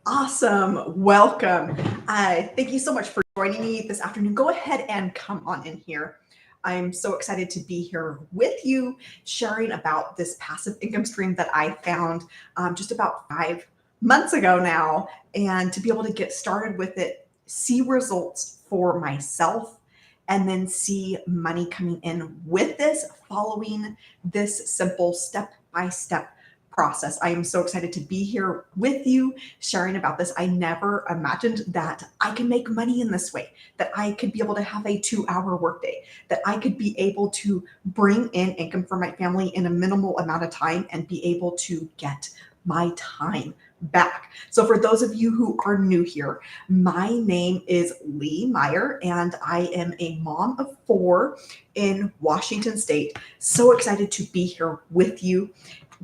Awesome. Welcome. Thank you so much for joining me this afternoon. Go ahead and come on in here. I'm so excited to be here with you, sharing about this passive income stream that I found just about 5 months ago now, and to be able to get started with it, see results for myself, and then see money coming in with this, following this simple step by step process. I am so excited to be here with you sharing about this. I never imagined that I can make money in this way, that I could be able to have a 2 hour workday, that I could be able to bring in income for my family in a minimal amount of time and be able to get my time back. So for those of you who are new here, my name is Lee Meyer and I am a mom of 4 in Washington State. So excited to be here with you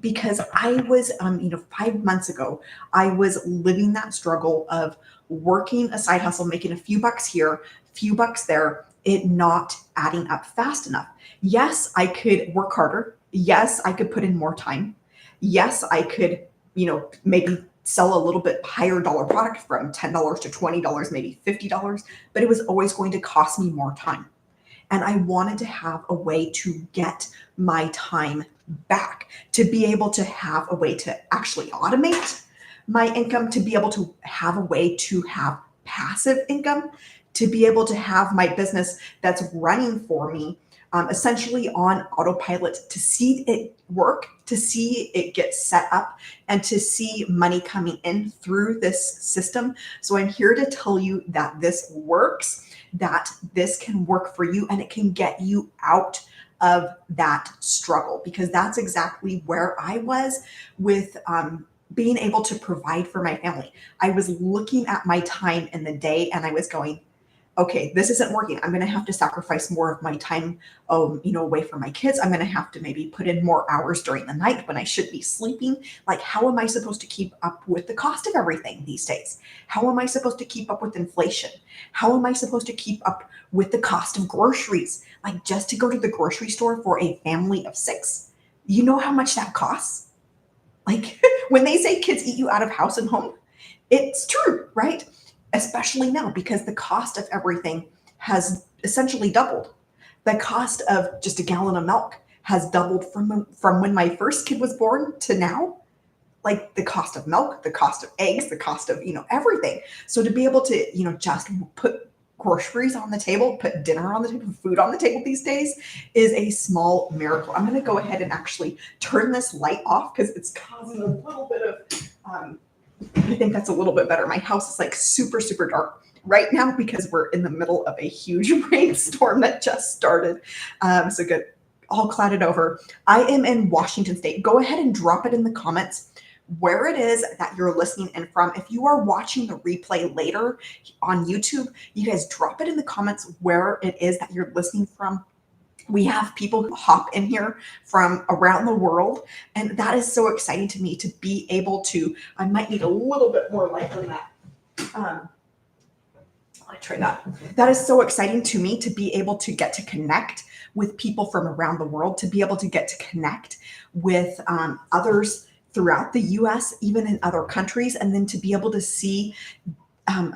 because I was, 5 months ago, I was living that struggle of working a side hustle, making a few bucks here, few bucks there, it not adding up fast enough. Yes, I could work harder. Yes, I could put in more time. Yes, I could, maybe sell a little bit higher dollar product from $10 to $20, maybe $50, but it was always going to cost me more time. And I wanted to have a way to get my time back, to be able to have a way to actually automate my income, to be able to have a way to have passive income, to be able to have my business that's running for me essentially on autopilot, to see it work, to see it get set up, and to see money coming in through this system. So I'm here to tell you that this works, that this can work for you, and it can get you out of that struggle, because that's exactly where I was with being able to provide for my family. I was looking at my time in the day and I was going, okay, this isn't working. I'm going to have to sacrifice more of my time, away from my kids. I'm going to have to maybe put in more hours during the night when I should be sleeping. Like, how am I supposed to keep up with the cost of everything these days? How am I supposed to keep up with inflation? How am I supposed to keep up with the cost of groceries? Like, just to go to the grocery store for a family of 6, you know how much that costs? Like, when they say kids eat you out of house and home, it's true, right? Especially now, because the cost of everything has essentially doubled. The cost of just a gallon of milk has doubled from when my first kid was born to now. Like, the cost of milk, the cost of eggs, the cost of everything. So to be able to just put groceries on the table, put dinner on the table, food on the table these days is a small miracle. I'm going to go ahead and actually turn this light off because it's causing a little bit of I think that's a little bit better. My house is like super, super dark right now because we're in the middle of a huge rainstorm that just started. So good. All clouded over. I am in Washington State. Go ahead and drop it in the comments where it is that you're listening in from. If you are watching the replay later on YouTube, you guys drop it in the comments where it is that you're listening from. We have people who hop in here from around the world, and that is so exciting to me to be able to. I might need a little bit more light than that. I try that. That is so exciting to me to be able to get to connect with people from around the world, to be able to get to connect with others throughout the US, even in other countries, and then to be able to see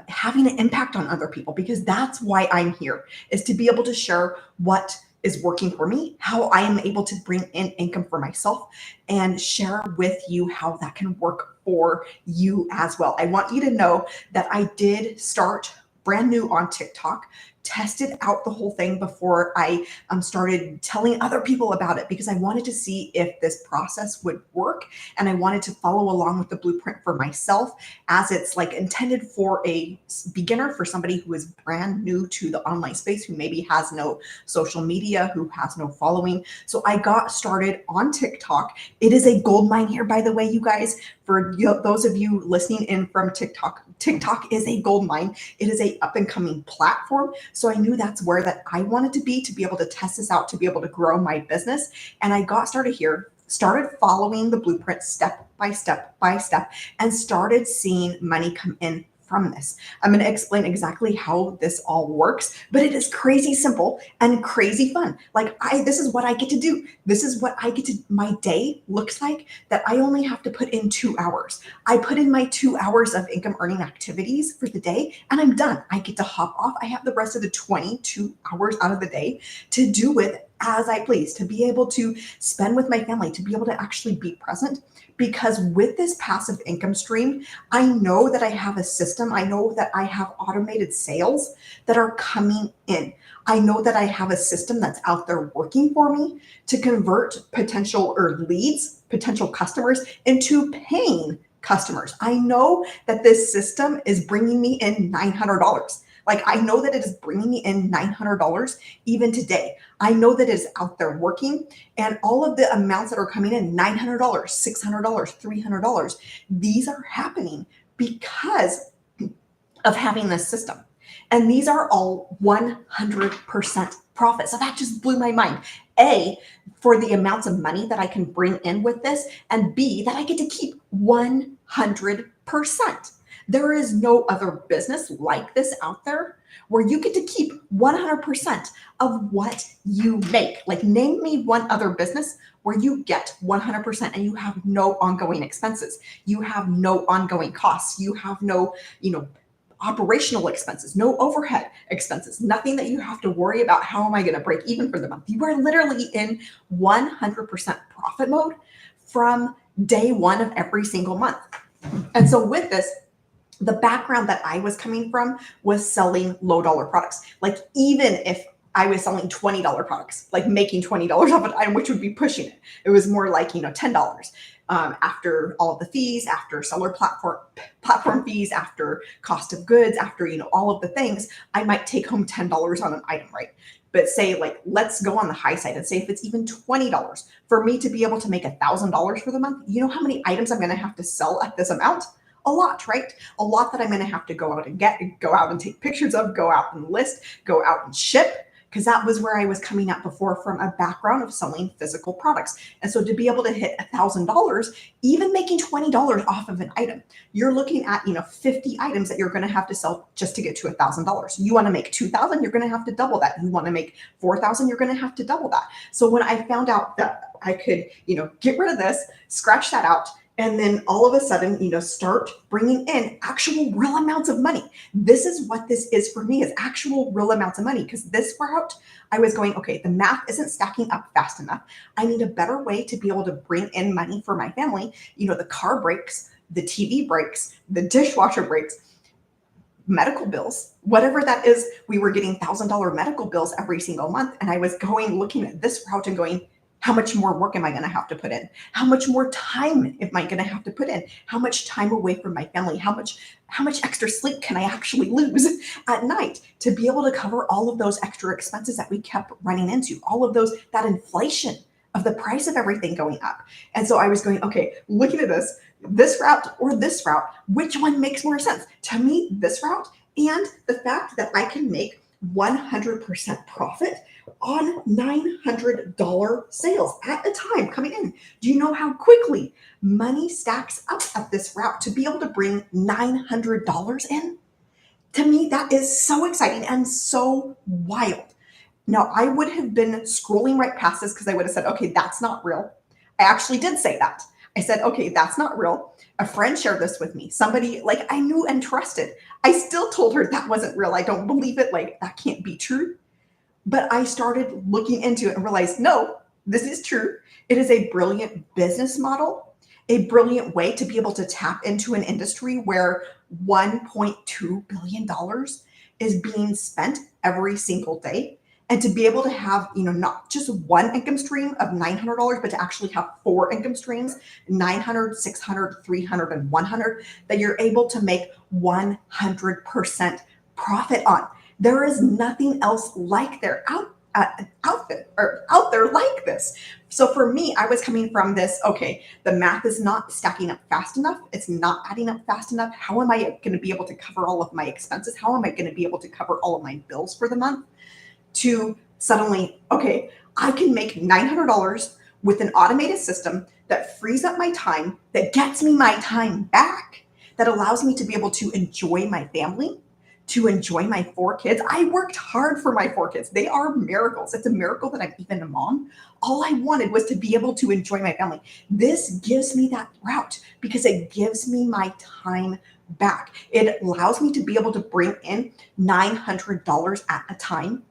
having an impact on other people, because that's why I'm here, is to be able to share what is working for me, how I am able to bring in income for myself, and share with you how that can work for you as well. I want you to know that I did start brand new on TikTok, tested out the whole thing before I started telling other people about it, because I wanted to see if this process would work, and I wanted to follow along with the blueprint for myself, as it's like intended for a beginner, for somebody who is brand new to the online space, who maybe has no social media, who has no following. So I got started on TikTok. It is a gold mine here, by the way, you guys. For those of you listening in from TikTok, TikTok is a gold mine. It is a up and coming platform. So I knew that's where that I wanted to be able to test this out, to be able to grow my business. And I got started here, started following the blueprint step by step by step, and started seeing money come in from this. I'm going to explain exactly how this all works, but it is crazy simple and crazy fun. Like this is what I get to do. This is what I get to, my day looks like that I only have to put in 2 hours. I put in my 2 hours of income earning activities for the day and I'm done. I get to hop off. I have the rest of the 22 hours out of the day to do with as I please, to be able to spend with my family, to be able to actually be present. Because with this passive income stream, I know that I have a system. I know that I have automated sales that are coming in. I know that I have a system that's out there working for me to convert potential or leads, potential customers into paying customers. I know that this system is bringing me in $900. Like I know that it is bringing me in $900 even today. I know that it is out there working, and all of the amounts that are coming in, $900, $600, $300, these are happening because of having this system. And these are all 100% profit. So that just blew my mind. A, for the amounts of money that I can bring in with this, and B, that I get to keep 100%. There is no other business like this out there where you get to keep 100% of what you make. Like name me one other business where you get 100% and you have no ongoing expenses. You have no ongoing costs. You have no, operational expenses, no overhead expenses, nothing that you have to worry about. How am I going to break even for the month? You are literally in 100% profit mode from day one of every single month. And so with this, the background that I was coming from was selling low dollar products. Like even if I was selling $20 products, like making $20 off an item, which would be pushing it. It was more like, $10 after all of the fees, after seller platform fees, after cost of goods, after, all of the things, I might take home $10 on an item, right? But say like, let's go on the high side and say if it's even $20 for me to be able to make $1,000 for the month, you know how many items I'm going to have to sell at this amount? A lot, right? A lot that I'm going to have to go out and go out and take pictures of, go out and list, go out and ship, because that was where I was coming at before from a background of selling physical products. And so to be able to hit $1,000, even making $20 off of an item, you're looking at, 50 items that you're going to have to sell just to get to $1,000. You want to make 2,000, you're going to have to double that. You want to make 4,000, you're going to have to double that. So when I found out that I could, get rid of this, scratch that out, and then all of a sudden, start bringing in actual real amounts of money. This is what this is for me, is actual real amounts of money. Because this route, I was going, okay, the math isn't stacking up fast enough. I need a better way to be able to bring in money for my family. The car breaks, the TV breaks, the dishwasher breaks, medical bills, whatever that is. We were getting $1,000 medical bills every single month. And I was looking at this route and going, how much more work am I going to have to put in? How much more time am I going to have to put in? How much time away from my family? How much extra sleep can I actually lose at night to be able to cover all of those extra expenses that we kept running into, all of that inflation of the price of everything going up? And so I was going, okay, looking at this route or this route, which one makes more sense? To me, this route, and the fact that I can make 100% profit on $900 sales at a time coming in. Do you know how quickly money stacks up at this route to be able to bring $900 in? To me, that is so exciting and so wild. Now, I would have been scrolling right past this because I would have said, okay, that's not real. I actually did say that. I said, okay, that's not real. A friend shared this with me. Somebody like I knew and trusted. I still told her that wasn't real. I don't believe it. Like that can't be true. But I started looking into it and realized, no, this is true. It is a brilliant business model, a brilliant way to be able to tap into an industry where $1.2 billion is being spent every single day. And to be able to have, not just one income stream of $900, but to actually have 4 income streams, 900, 600, 300, and 100, that you're able to make 100% profit on. There is nothing else like out there like this. So for me, I was coming from this, okay, the math is not stacking up fast enough. It's not adding up fast enough. How am I going to be able to cover all of my expenses? How am I going to be able to cover all of my bills for the month? To suddenly, okay, I can make $900 with an automated system that frees up my time, that gets me my time back, that allows me to be able to enjoy my family, to enjoy my 4 kids. I worked hard for my 4 kids. They are miracles. It's a miracle that I'm even a mom. All I wanted was to be able to enjoy my family. This gives me that route because it gives me my time back. It allows me to be able to bring in $900 at a time,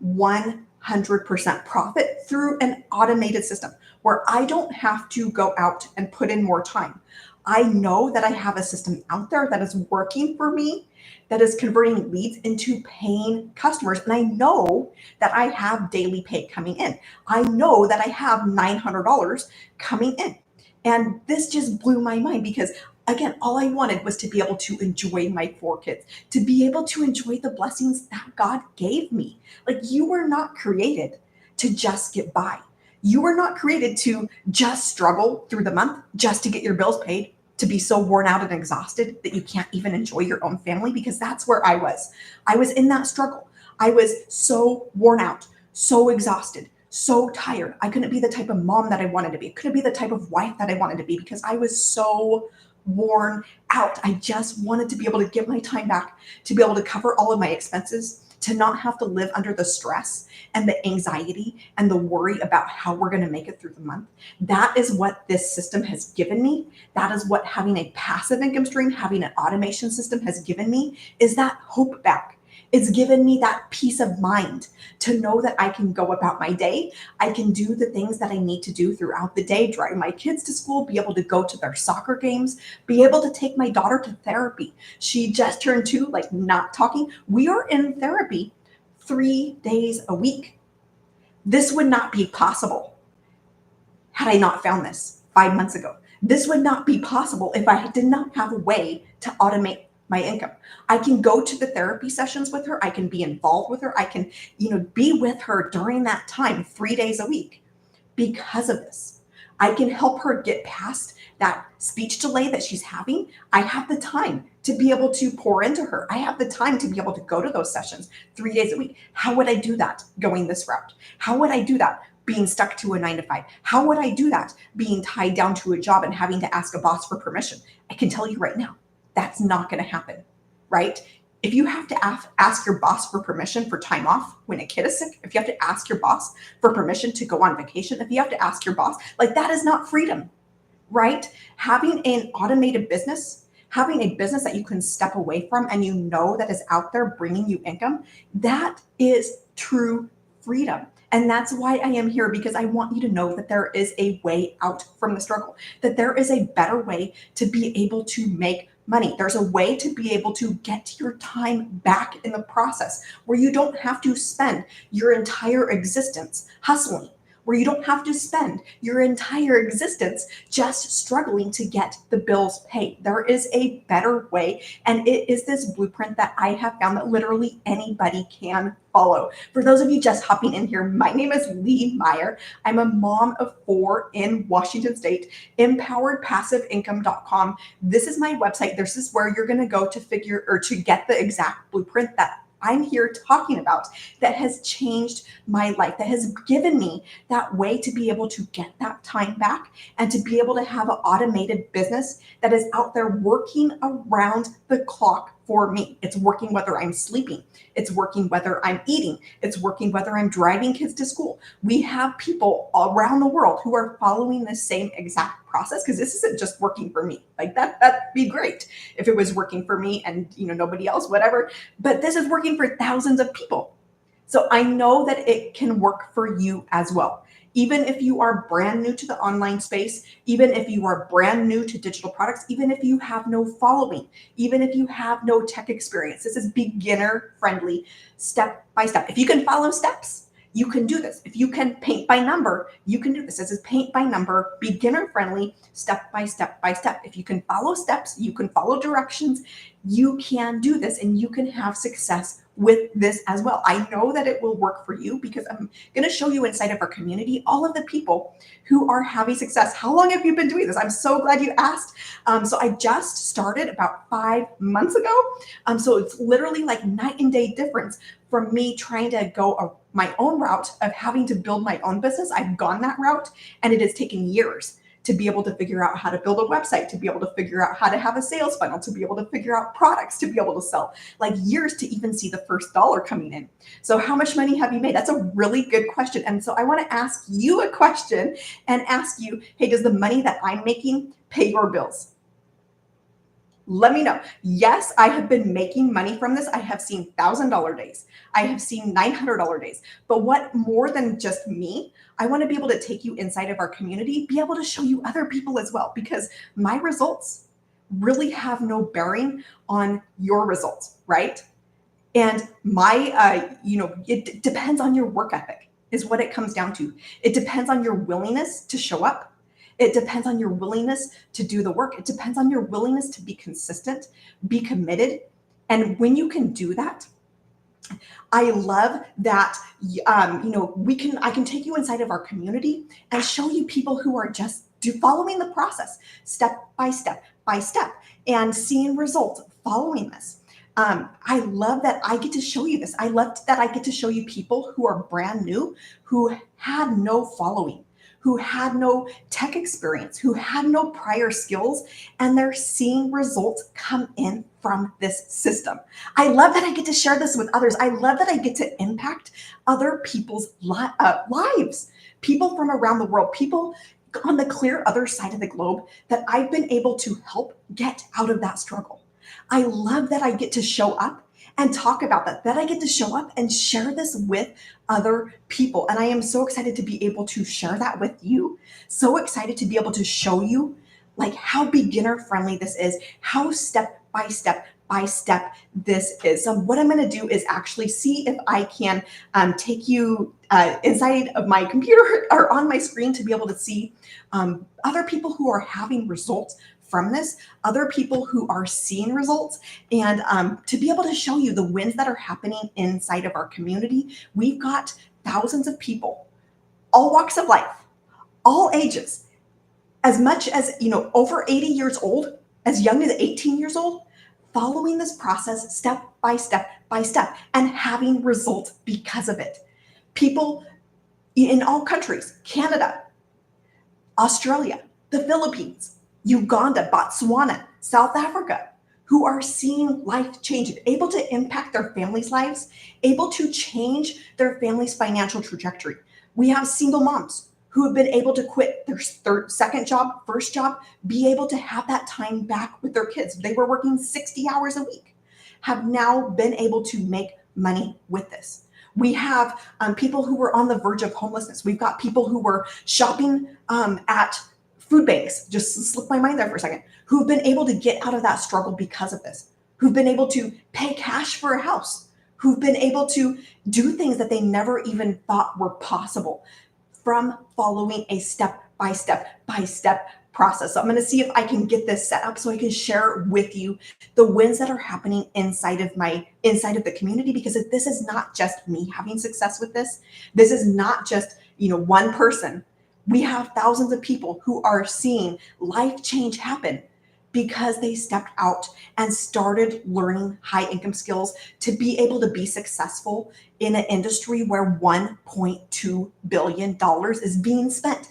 100% profit through an automated system where I don't have to go out and put in more time. I know that I have a system out there that is working for me, that is converting leads into paying customers. And I know that I have daily pay coming in. I know that I have $900 coming in. And this just blew my mind because, again, all I wanted was to be able to enjoy my 4 kids, to be able to enjoy the blessings that God gave me. Like, you were not created to just get by. You were not created to just struggle through the month, just to get your bills paid, to be so worn out and exhausted that you can't even enjoy your own family, because that's where I was. I was in that struggle. I was so worn out, so exhausted, so tired. I couldn't be the type of mom that I wanted to be. I couldn't be the type of wife that I wanted to be because I was so worn out. I just wanted to be able to get my time back, to be able to cover all of my expenses, to not have to live under the stress and the anxiety and the worry about how we're going to make it through the month. That is what this system has given me. That is what having a passive income stream, having an automation system has given me, is that hope back. It's given me that peace of mind to know that I can go about my day. I can do the things that I need to do throughout the day, drive my kids to school, be able to go to their soccer games, be able to take my daughter to therapy. She just turned 2, like, not talking. We are in therapy 3 days a week. This would not be possible had I not found this 5 months ago. This would not be possible if I did not have a way to automate my income. I can go to the therapy sessions with her. I can be involved with her. I can, be with her during that time 3 days a week because of this. I can help her get past that speech delay that she's having. I have the time to be able to pour into her. I have the time to be able to go to those sessions 3 days a week. How would I do that going this route? How would I do that being stuck to a 9 to 5? How would I do that being tied down to a job and having to ask a boss for permission? I can tell you right now, that's not going to happen, right? If you have to ask your boss for permission for time off when a kid is sick, if you have to ask your boss for permission to go on vacation, if you have to ask your boss, like, that is not freedom, right? Having an automated business, having a business that you can step away from and you know that is out there bringing you income, that is true freedom. And that's why I am here, because I want you to know that there is a way out from the struggle, that there is a better way to be able to make money. There's a way to be able to get your time back in the process where you don't have to spend your entire existence hustling, where you don't have to spend your entire existence just struggling to get the bills paid. There is a better way, and it is this blueprint that I have found that literally anybody can follow. For those of you just hopping in here, my name is Lee Meyer. I'm a mom of 4 in Washington State, empoweredpassiveincome.com. This is my website. This is where you're going to go to get the exact blueprint that I'm here talking about, that has changed my life, that has given me that way to be able to get that time back and to be able to have an automated business that is out there working around the clock for me. It's working whether I'm sleeping. It's working whether I'm eating. It's working whether I'm driving kids to school. We have people around the world who are following the same exact process, because this isn't just working for me. Like, that'd be great if it was working for me and nobody else, whatever. But this is working for thousands of people. So I know that it can work for you as well. Even if you are brand new to the online space, even if you are brand new to digital products, even if you have no following, even if you have no tech experience, this is beginner friendly, step by step. If you can follow steps, you can do this. If you can paint by number, you can do this. This is paint by number, beginner friendly, step by step by step. If you can follow steps, you can follow directions, you can do this, and you can have success with this as well. I know that it will work for you because I'm going to show you inside of our community all of the people who are having success. How long have you been doing this? I'm so glad you asked. So I just started about 5 months ago. So it's literally like night and day difference from me trying to go my own route of having to build my own business. I've gone that route, and it has taken years to be able to figure out how to build a website, to be able to figure out how to have a sales funnel, to be able to figure out products, to be able to sell, like years to even see the first dollar coming in. So how much money have you made? That's a really good question. And so I want to ask you a question and ask you, hey, does the money that I'm making pay your bills? Let me know. Yes, I have been making money from this. I have seen $1,000 days. I have seen $900 days. But what more than just me, I want to be able to take you inside of our community, be able to show you other people as well, because my results really have no bearing on your results, right? And it depends on your work ethic is what it comes down to. It depends on your willingness to show up. It depends on your willingness to do the work. It depends on your willingness to be consistent, be committed. And when you can do that, I love that, I can take you inside of our community and show you people who are just following the process, step by step by step, and seeing results following this. I love that I get to show you this. I love that I get to show you people who are brand new, who had no following, who had no tech experience, who had no prior skills, and they're seeing results come in from this system. I love that I get to share this with others. I love that I get to impact other people's lives, people from around the world, people on the clear other side of the globe that I've been able to help get out of that struggle. I love that I get to show up and talk about that I get to show up and share this with other people. And I am so excited to be able to share that with you. So excited to be able to show you like how beginner friendly this is, how step by step this is. So what I'm going to do is actually see if I can take you inside of my computer or on my screen to be able to see other people who are having results from this, other people who are seeing results, and to be able to show you the wins that are happening inside of our community. We've got thousands of people, all walks of life, all ages, as much as, over 80 years old, as young as 18 years old, following this process step by step by step and having results because of it. People in all countries, Canada, Australia, the Philippines, Uganda, Botswana, South Africa, who are seeing life change, able to impact their families' lives, able to change their family's financial trajectory. We have single moms who have been able to quit their second job, first job, be able to have that time back with their kids. They were working 60 hours a week, have now been able to make money with this. We have people who were on the verge of homelessness. We've got people who were shopping at food banks, just slipped my mind there for a second, who've been able to get out of that struggle because of this, who've been able to pay cash for a house, who've been able to do things that they never even thought were possible from following a step by step process. So I'm going to see if I can get this set up so I can share with you the wins that are happening inside of the community, because this is not just me having success with this. This is not just, one person. We have thousands of people who are seeing life change happen because they stepped out and started learning high income skills to be able to be successful in an industry where $1.2 billion is being spent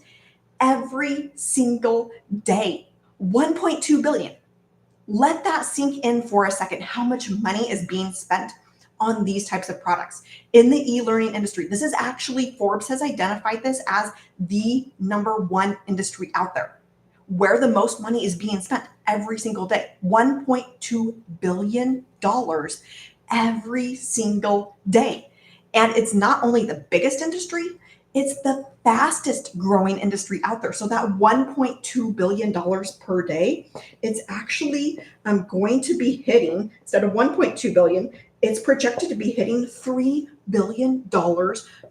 every single day. 1.2 billion. Let that sink in for a second, how much money is being spent on these types of products in the e-learning industry. This is actually, Forbes has identified this as the #1 industry out there where the most money is being spent every single day. $1.2 billion every single day. And it's not only the biggest industry, it's the fastest growing industry out there. So that $1.2 billion per day, it's actually going to be hitting, instead of 1.2 billion, it's projected to be hitting $3 billion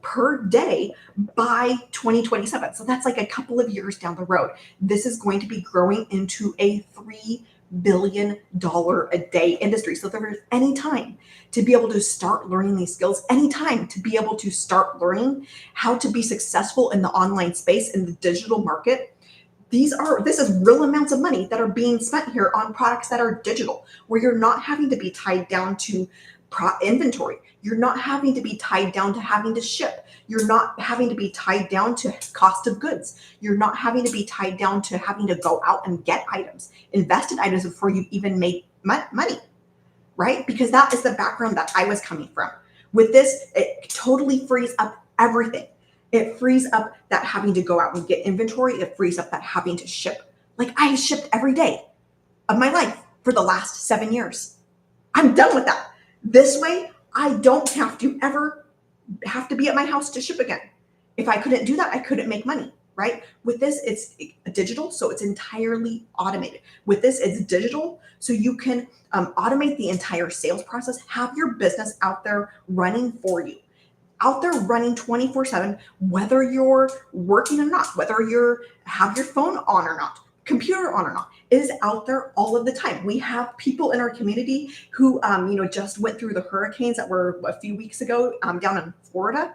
per day by 2027. So that's like a couple of years down the road. This is going to be growing into a $3 billion a day industry. So there is any time to be able to start learning these skills, any time to be able to start learning how to be successful in the online space, in the digital market. This is real amounts of money that are being spent here on products that are digital, where you're not having to be tied down to inventory. You're not having to be tied down to having to ship. You're not having to be tied down to cost of goods. You're not having to be tied down to having to go out and get items, invested items before you even make money, right? Because that is the background that I was coming from. With this, it totally frees up everything. It frees up that having to go out and get inventory. It frees up that having to ship. Like I shipped every day of my life for the last 7 years. I'm done with that. This way, I don't have to ever have to be at my house to ship again. If I couldn't do that, I couldn't make money, right? With this, it's digital, so it's entirely automated. With this, it's digital, so you can automate the entire sales process, have your business out there running for you, out there running 24/7, whether you're working or not, whether you're have your phone on or not, computer on or not, is out there all of the time. We have people in our community who, just went through the hurricanes that were a few weeks ago down in Florida.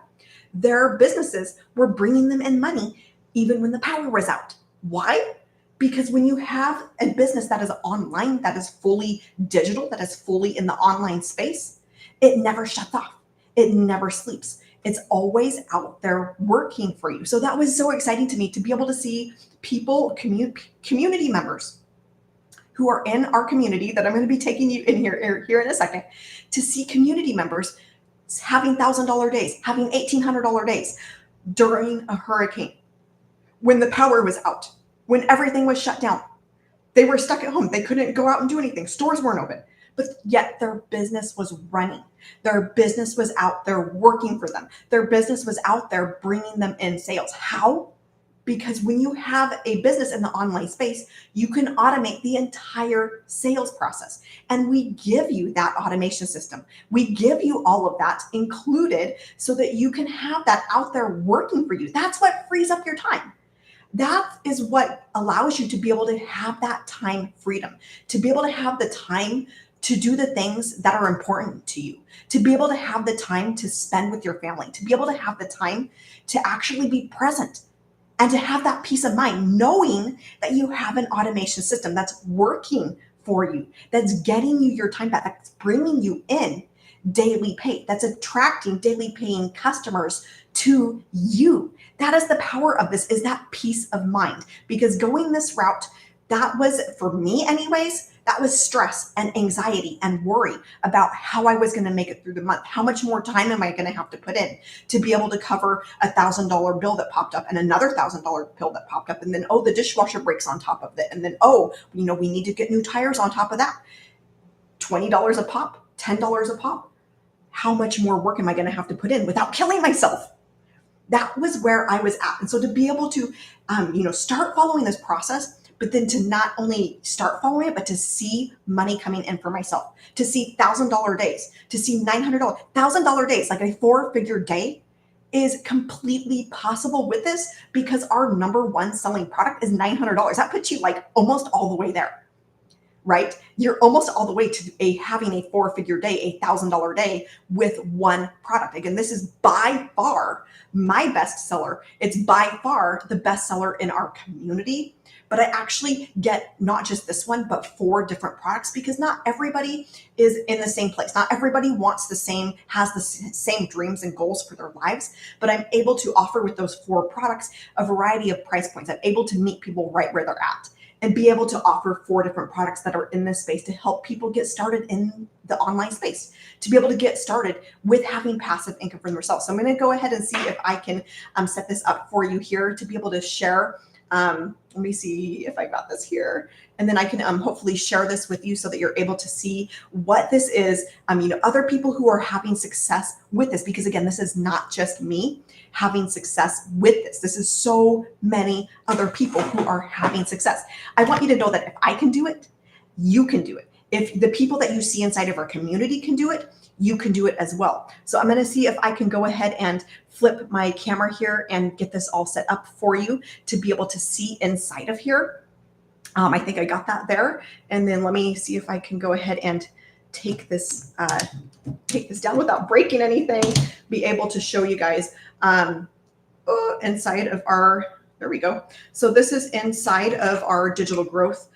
Their businesses were bringing them in money even when the power was out. Why? Because when you have a business that is online, that is fully digital, that is fully in the online space, it never shuts off. It never sleeps. It's always out there working for you. So that was so exciting to me to be able to see people, community members who are in our community that I'm going to be taking you in here in a second, to see community members having $1,000 days, having $1,800 days during a hurricane, when the power was out, when everything was shut down. They were stuck at home. They couldn't go out and do anything. Stores weren't open, but yet their business was running. Their business was out there working for them. Their business was out there bringing them in sales. How? Because when you have a business in the online space, you can automate the entire sales process. And we give you that automation system. We give you all of that included so that you can have that out there working for you. That's what frees up your time. That is what allows you to be able to have that time freedom, to be able to have the time to do the things that are important to you, to be able to have the time to spend with your family, to be able to have the time to actually be present, and to have that peace of mind, knowing that you have an automation system that's working for you, that's getting you your time back, that's bringing you in daily pay, that's attracting daily paying customers to you. That is the power of this, is that peace of mind. Because going this route, that was, for me anyways, that was stress and anxiety and worry about how I was going to make it through the month. How much more time am I going to have to put in to be able to cover $1,000 bill that popped up and another $1,000 bill that popped up? And then, oh, the dishwasher breaks on top of it. And then, oh, we need to get new tires on top of that. $20 a pop, $10 a pop. How much more work am I going to have to put in without killing myself? That was where I was at. And so to be able to, start following this process, but then to not only start following it, but to see money coming in for myself, to see $1,000 days, to see $900, $1,000 days, like a 4-figure day, is completely possible with this, because our number one selling product is $900. That puts you like almost all the way there, right? You're almost all the way to having a 4-figure day, $1,000 day with one product. Again, this is by far my best seller. It's by far the best seller in our community. But I actually get not just this one, but 4 different products, because not everybody is in the same place. Not everybody wants has the same dreams and goals for their lives, but I'm able to offer with those 4 products a variety of price points. I'm able to meet people right where they're at and be able to offer 4 different products that are in this space to help people get started in the online space, to be able to get started with having passive income for themselves. So I'm going to go ahead and see if I can set this up for you here to be able to share. Let me see if I got this here. And then I can hopefully share this with you so that you're able to see what this is, other people who are having success with this. Because again, this is not just me having success with this. This is so many other people who are having success. I want you to know that if I can do it, you can do it. If the people that you see inside of our community can do it, you can do it as well. So I'm going to see if I can go ahead and flip my camera here and get this all set up for you to be able to see inside of here. I think I got that there. And then let me see if I can go ahead and take this down without breaking anything, be able to show you guys inside of our, there we go. So this is inside of our digital growth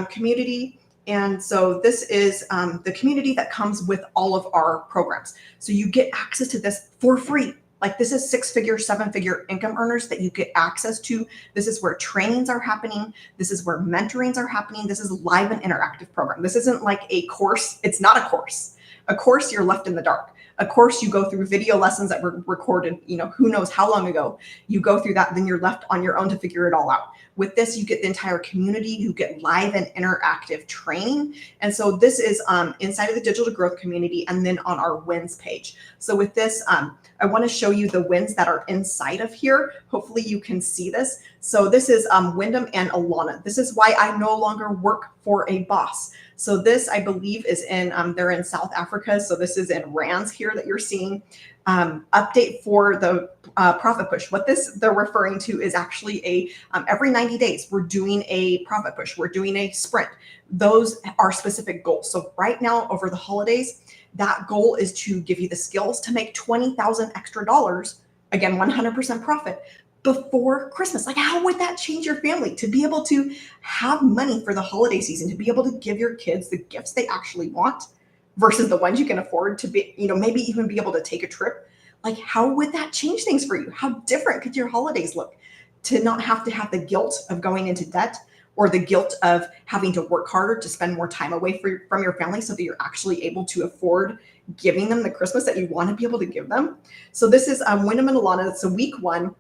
community. And so this is the community that comes with all of our programs. So you get access to this for free. Like this is 6-figure, 7-figure income earners that you get access to. This is where trainings are happening. This is where mentorings are happening. This is live and interactive program. This isn't like a course. It's not a course. A course, you're left in the dark. A course, you go through video lessons that were recorded, who knows how long ago. You go through that, then you're left on your own to figure it all out. With this, you get the entire community, you get live and interactive training. And so this is inside of the digital growth community and then on our wins page. So with this, I want to show you the wins that are inside of here. Hopefully you can see this. So this is Wyndham and Alana. This is why I no longer work for a boss. So this, I believe, is in, they're in South Africa. So this is in rands here that you're seeing. Update for the profit push. What this they're referring to is actually a every 90 days, we're doing a profit push. We're doing a sprint. Those are specific goals. So right now over the holidays, that goal is to give you the skills to make $20,000 extra dollars, again, 100% profit before Christmas. Like, how would that change your family to be able to have money for the holiday season, to be able to give your kids the gifts they actually want versus the ones you can afford to be, maybe even be able to take a trip? Like, how would that change things for you? How different could your holidays look to not have to have the guilt of going into debt or the guilt of having to work harder to spend more time away from your family so that you're actually able to afford giving them the Christmas that you want to be able to give them? So this is Wyndham and Alana. So week one,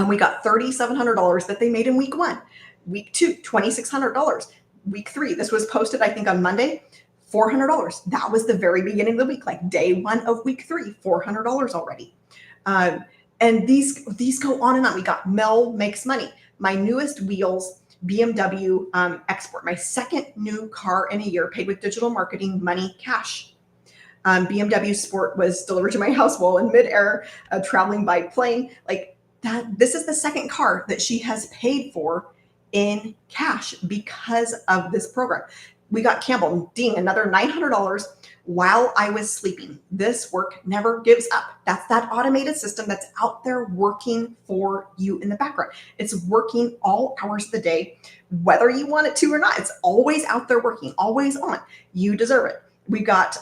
we got $3,700 that they made in week one. Week two, $2,600. Week three, this was posted, I think, on Monday, $400. That was the very beginning of the week, like day one of week three, $400 already. And these go on and on. We got Mel Makes Money, my newest wheels, BMW export, my second new car in a year, paid with digital marketing, money, cash. BMW Sport was delivered to my house while in midair, traveling by plane. Like that, this is the second car that she has paid for in cash because of this program. We got Campbell, Dean, another $900 while I was sleeping. This work never gives up. That's that automated system that's out there working for you in the background. It's working all hours of the day, whether you want it to or not. It's always out there working, always on. You deserve it. We got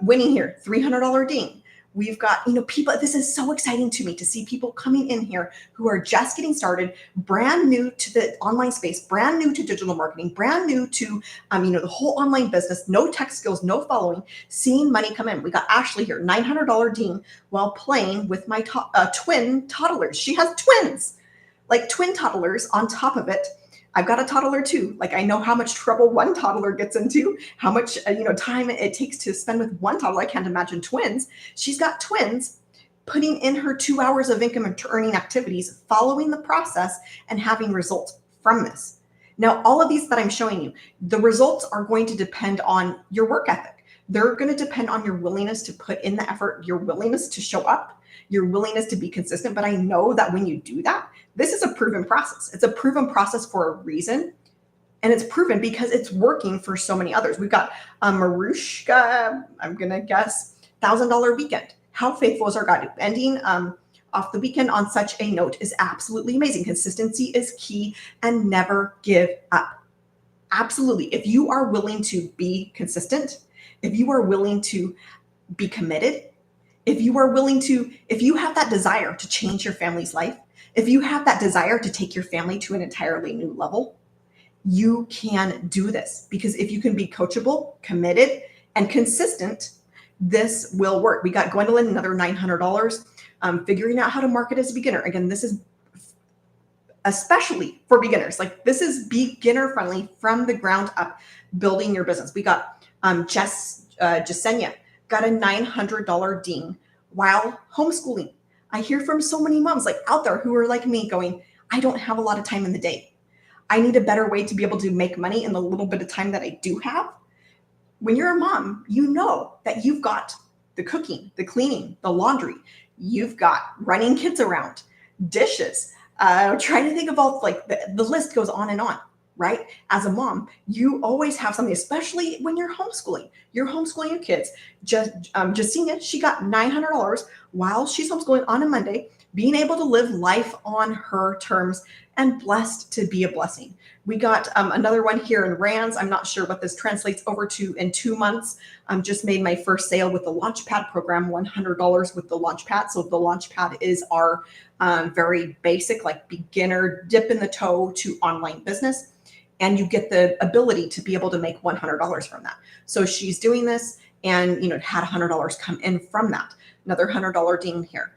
Winnie here, $300 Dean. We've got, people, this is so exciting to me to see people coming in here who are just getting started, brand new to the online space, brand new to digital marketing, brand new to, the whole online business, no tech skills, no following, seeing money come in. We got Ashley here, $900 Dean, while playing with my twin toddlers. She has twins, like twin toddlers on top of it. I've got a toddler too. Like, I know how much trouble one toddler gets into, how much, time it takes to spend with one toddler. I can't imagine twins. She's got twins, putting in her 2 hours of income and earning activities, following the process and having results from this. Now, all of these that I'm showing you, the results are going to depend on your work ethic. They're going to depend on your willingness to put in the effort, your willingness to show up, your willingness to be consistent. But I know that when you do that, this is a proven process. It's a proven process for a reason. And it's proven because it's working for so many others. We've got Marushka, I'm going to guess, $1,000 weekend. How faithful is our God? Ending off the weekend on such a note is absolutely amazing. Consistency is key, and never give up. Absolutely. If you are willing to be consistent, if you are willing to be committed, if you have that desire to change your family's life, if you have that desire to take your family to an entirely new level, you can do this. Because if you can be coachable, committed, and consistent, this will work. We got Gwendolyn, another $900, figuring out how to market as a beginner. Again, this is especially for beginners. Like, this is beginner friendly from the ground up, building your business. We got Jasenia, got a $900 Dean while homeschooling. I hear from so many moms like out there who are like me going, I don't have a lot of time in the day. I need a better way to be able to make money in the little bit of time that I do have. When you're a mom, you know that you've got the cooking, the cleaning, the laundry. You've got running kids around, dishes, trying to think of all, like the list goes on and on, right? As a mom, you always have something, especially when you're homeschooling. You're homeschooling your kids. Justina, she got $900 while she's homeschooling on a Monday being able to live life on her terms, and blessed to be a blessing. We got another one here in rands. I'm not sure what this translates over to in 2 months. Just made my first sale with the Launchpad program, $100 with the Launchpad. So the Launchpad is our very basic, like beginner dip in the toe to online business. And you get the ability to be able to make $100 from that. So she's doing this and, had $100 come in from that. Another $100 ding here.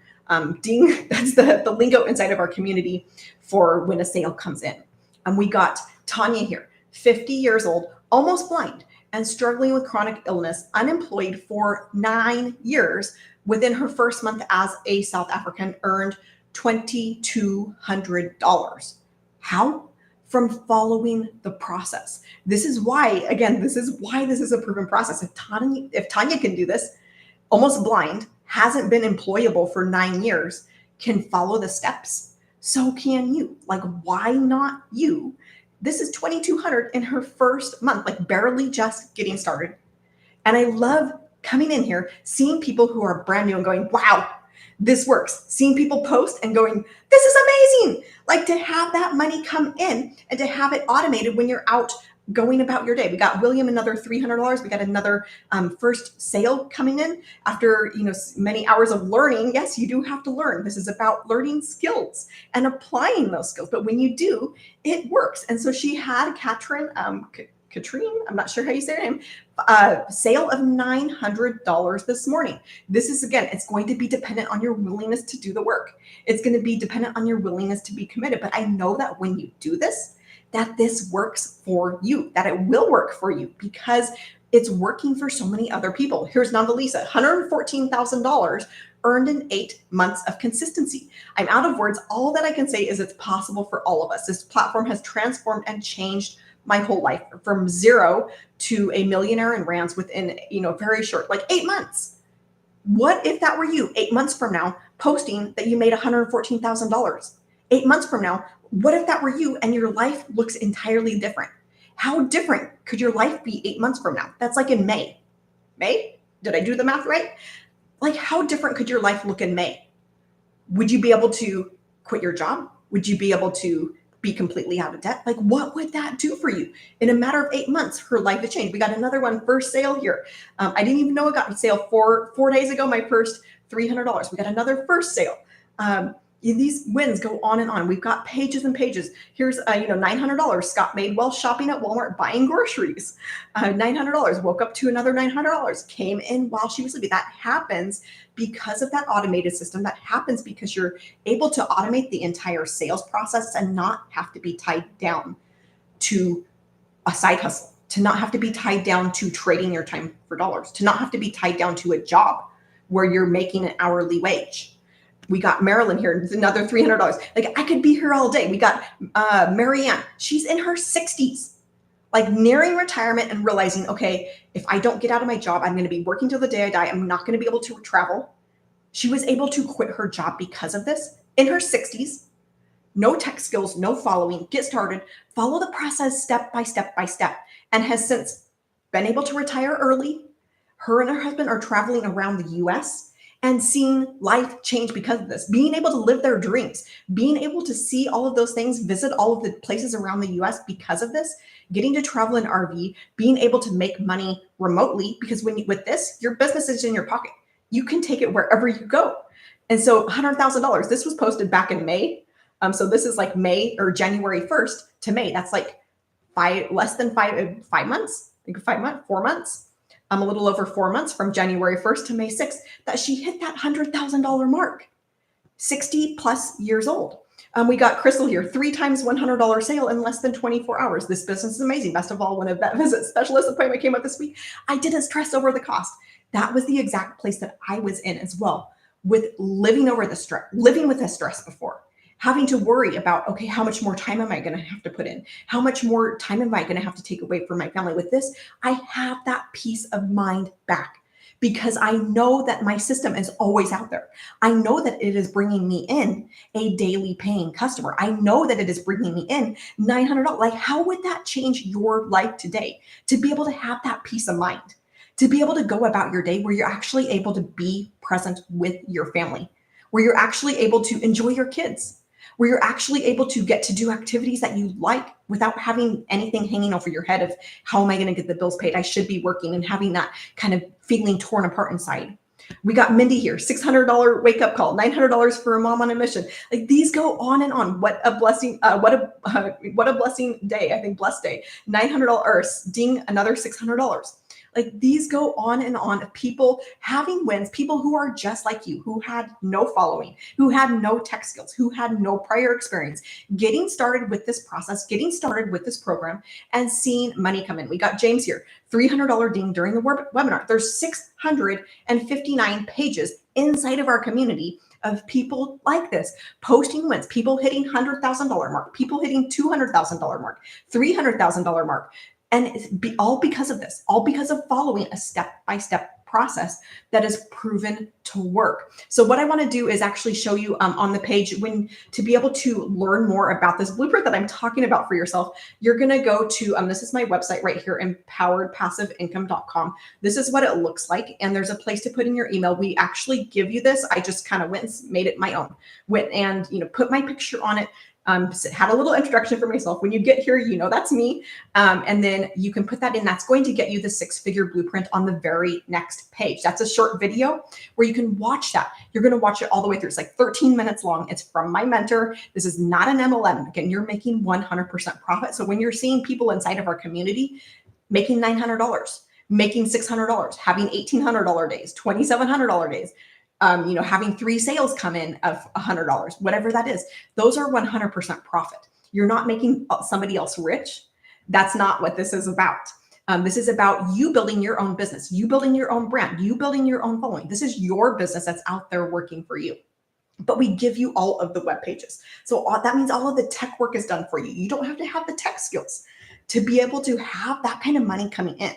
Ding, that's the lingo inside of our community for when a sale comes in. And we got Tanya here, 50 years old, almost blind, and struggling with chronic illness, unemployed for 9 years. Within her first month as a South African, earned $2,200. How? From following the process. This is why this is a proven process. If Tanya can do this, almost blind, hasn't been employable for 9 years, can follow the steps, so can you. Like, why not you? This is $2,200 in her first month, like barely just getting started. And I love coming in here, seeing people who are brand new and going, wow, this works. Seeing people post and going, this is amazing. Like, to have that money come in and to have it automated when you're out going about your day. We got William another $300. We got another first sale coming in after many hours of learning. Yes, you do have to learn. This is about learning skills and applying those skills. But when you do, it works. And so she had Katrine, I'm not sure how you say her name, sale of $900 this morning. This is, again, it's going to be dependent on your willingness to do the work. It's going to be dependent on your willingness to be committed. But I know that when you do this, that this works for you, that it will work for you because it's working for so many other people. Here's Nandalisa, $114,000 earned in 8 months of consistency. I'm out of words. All that I can say is it's possible for all of us. This platform has transformed and changed my whole life from zero to a millionaire in rands within, very short, like 8 months. What if that were you 8 months from now posting that you made $114,000? 8 months from now, what if that were you and your life looks entirely different? How different could your life be 8 months from now? That's like in May. May? Did I do the math right? Like, how different could your life look in May? Would you be able to quit your job? Would you be able to be completely out of debt? Like, what would that do for you? In a matter of 8 months, her life has changed. We got another one, first sale here. I didn't even know it got a sale 4 days ago, my first $300. We got another first sale. These wins go on and on. We've got pages and pages. Here's $900 Scott made while shopping at Walmart buying groceries. $900, woke up to another $900, came in while she was sleeping. That happens because of that automated system. That happens because you're able to automate the entire sales process and not have to be tied down to a side hustle, to not have to be tied down to trading your time for dollars, to not have to be tied down to a job where you're making an hourly wage. We got Marilyn here, it's another $300. Like, I could be here all day. We got Marianne. She's in her 60s, like nearing retirement and realizing, okay, if I don't get out of my job, I'm going to be working till the day I die. I'm not going to be able to travel. She was able to quit her job because of this in her 60s. No tech skills, no following, get started, follow the process step by step by step, and has since been able to retire early. Her and her husband are traveling around the US and seeing life change because of this, being able to live their dreams, being able to see all of those things, visit all of the places around the US because of this, getting to travel in RV, being able to make money remotely, because with this, your business is in your pocket. You can take it wherever you go. And so $100,000, this was posted back in May. So this is like May or January 1st to May. That's like less than 5 months, I think 4 months. A little over 4 months from January 1st to May 6th that she hit that $100,000 mark, 60 plus years old. We got Crystal here, 3 times $100 sale in less than 24 hours. This business is amazing. Best of all, when a vet visit specialist appointment came up this week, I didn't stress over the cost. That was the exact place that I was in as well, with living with the stress before. Having to worry about, okay, how much more time am I going to have to put in? How much more time am I going to have to take away from my family? With this, I have that peace of mind back because I know that my system is always out there. I know that it is bringing me in a daily paying customer. I know that it is bringing me in $900. Like, how would that change your life today? To be able to have that peace of mind, to be able to go about your day where you're actually able to be present with your family, where you're actually able to enjoy your kids, where you're actually able to get to do activities that you like without having anything hanging over your head of how am I going to get the bills paid? I should be working, and having that kind of feeling torn apart inside. We got Mindy here, $600 wake up call, $900 for a mom on a mission. Like these go on and on. What a blessing! What a blessing day! I think blessed day. $900, ding, another $600. Like these go on and on of people having wins, people who are just like you, who had no following, who had no tech skills, who had no prior experience, getting started with this process, getting started with this program, and seeing money come in. We got James here, $300 ding during the webinar. There's 659 pages inside of our community of people like this, posting wins, people hitting $100,000 mark, people hitting $200,000 mark, $300,000 mark. And it's all because of this, all because of following a step-by-step process that is proven to work. So what I want to do is actually show you on the page to be able to learn more about this blueprint that I'm talking about for yourself. You're going to go to, this is my website right here, empoweredpassiveincome.com. This is what it looks like. And there's a place to put in your email. We actually give you this. I just kind of went and made it my own, went and, put my picture on it. Had a little introduction for myself. When you get here, that's me. And then you can put that in. That's going to get you the 6-figure blueprint on the very next page. That's a short video where you can watch that. You're going to watch it all the way through. It's like 13 minutes long. It's from my mentor. This is not an MLM. Again, you're making 100% profit. So when you're seeing people inside of our community making $900, making $600, having $1,800 days, $2,700 days, having 3 sales come in of $100, whatever that is, those are 100% profit. You're not making somebody else rich. That's not what this is about. This is about you building your own business, you building your own brand, you building your own following. This is your business that's out there working for you. But we give you all of the web pages. So that means all of the tech work is done for you. You don't have to have the tech skills to be able to have that kind of money coming in,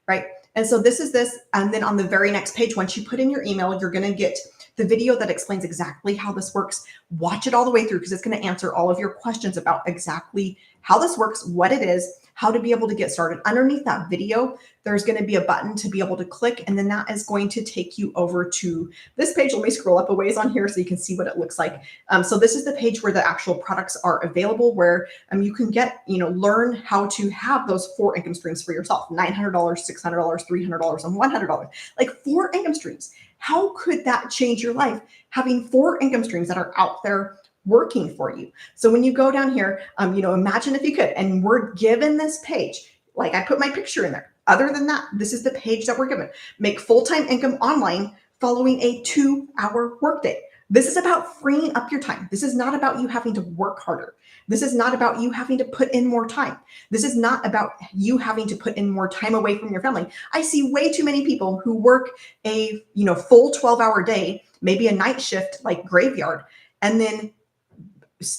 right? And so this is this. And then on the very next page, once you put in your email, you're going to get the video that explains exactly how this works. Watch it all the way through because it's going to answer all of your questions about exactly how this works, what it is, how to be able to get started. Underneath that video, there's going to be a button to be able to click, and then that is going to take you over to this page. Let me scroll up a ways on here so you can see what it looks like. So this is the page where the actual products are available, where you can get, learn how to have those 4 income streams for yourself: $900, $600, $300, and $100. Like 4 income streams. How could that change your life? Having 4 income streams that are out there working for you. So when you go down here, imagine if you could, and we're given this page, like I put my picture in there. Other than that, this is the page that we're given. Make full-time income online following a 2-hour workday. This is about freeing up your time. This is not about you having to work harder. This is not about you having to put in more time. This is not about you having to put in more time away from your family. I see way too many people who work a, full 12-hour day, maybe a night shift like graveyard, and then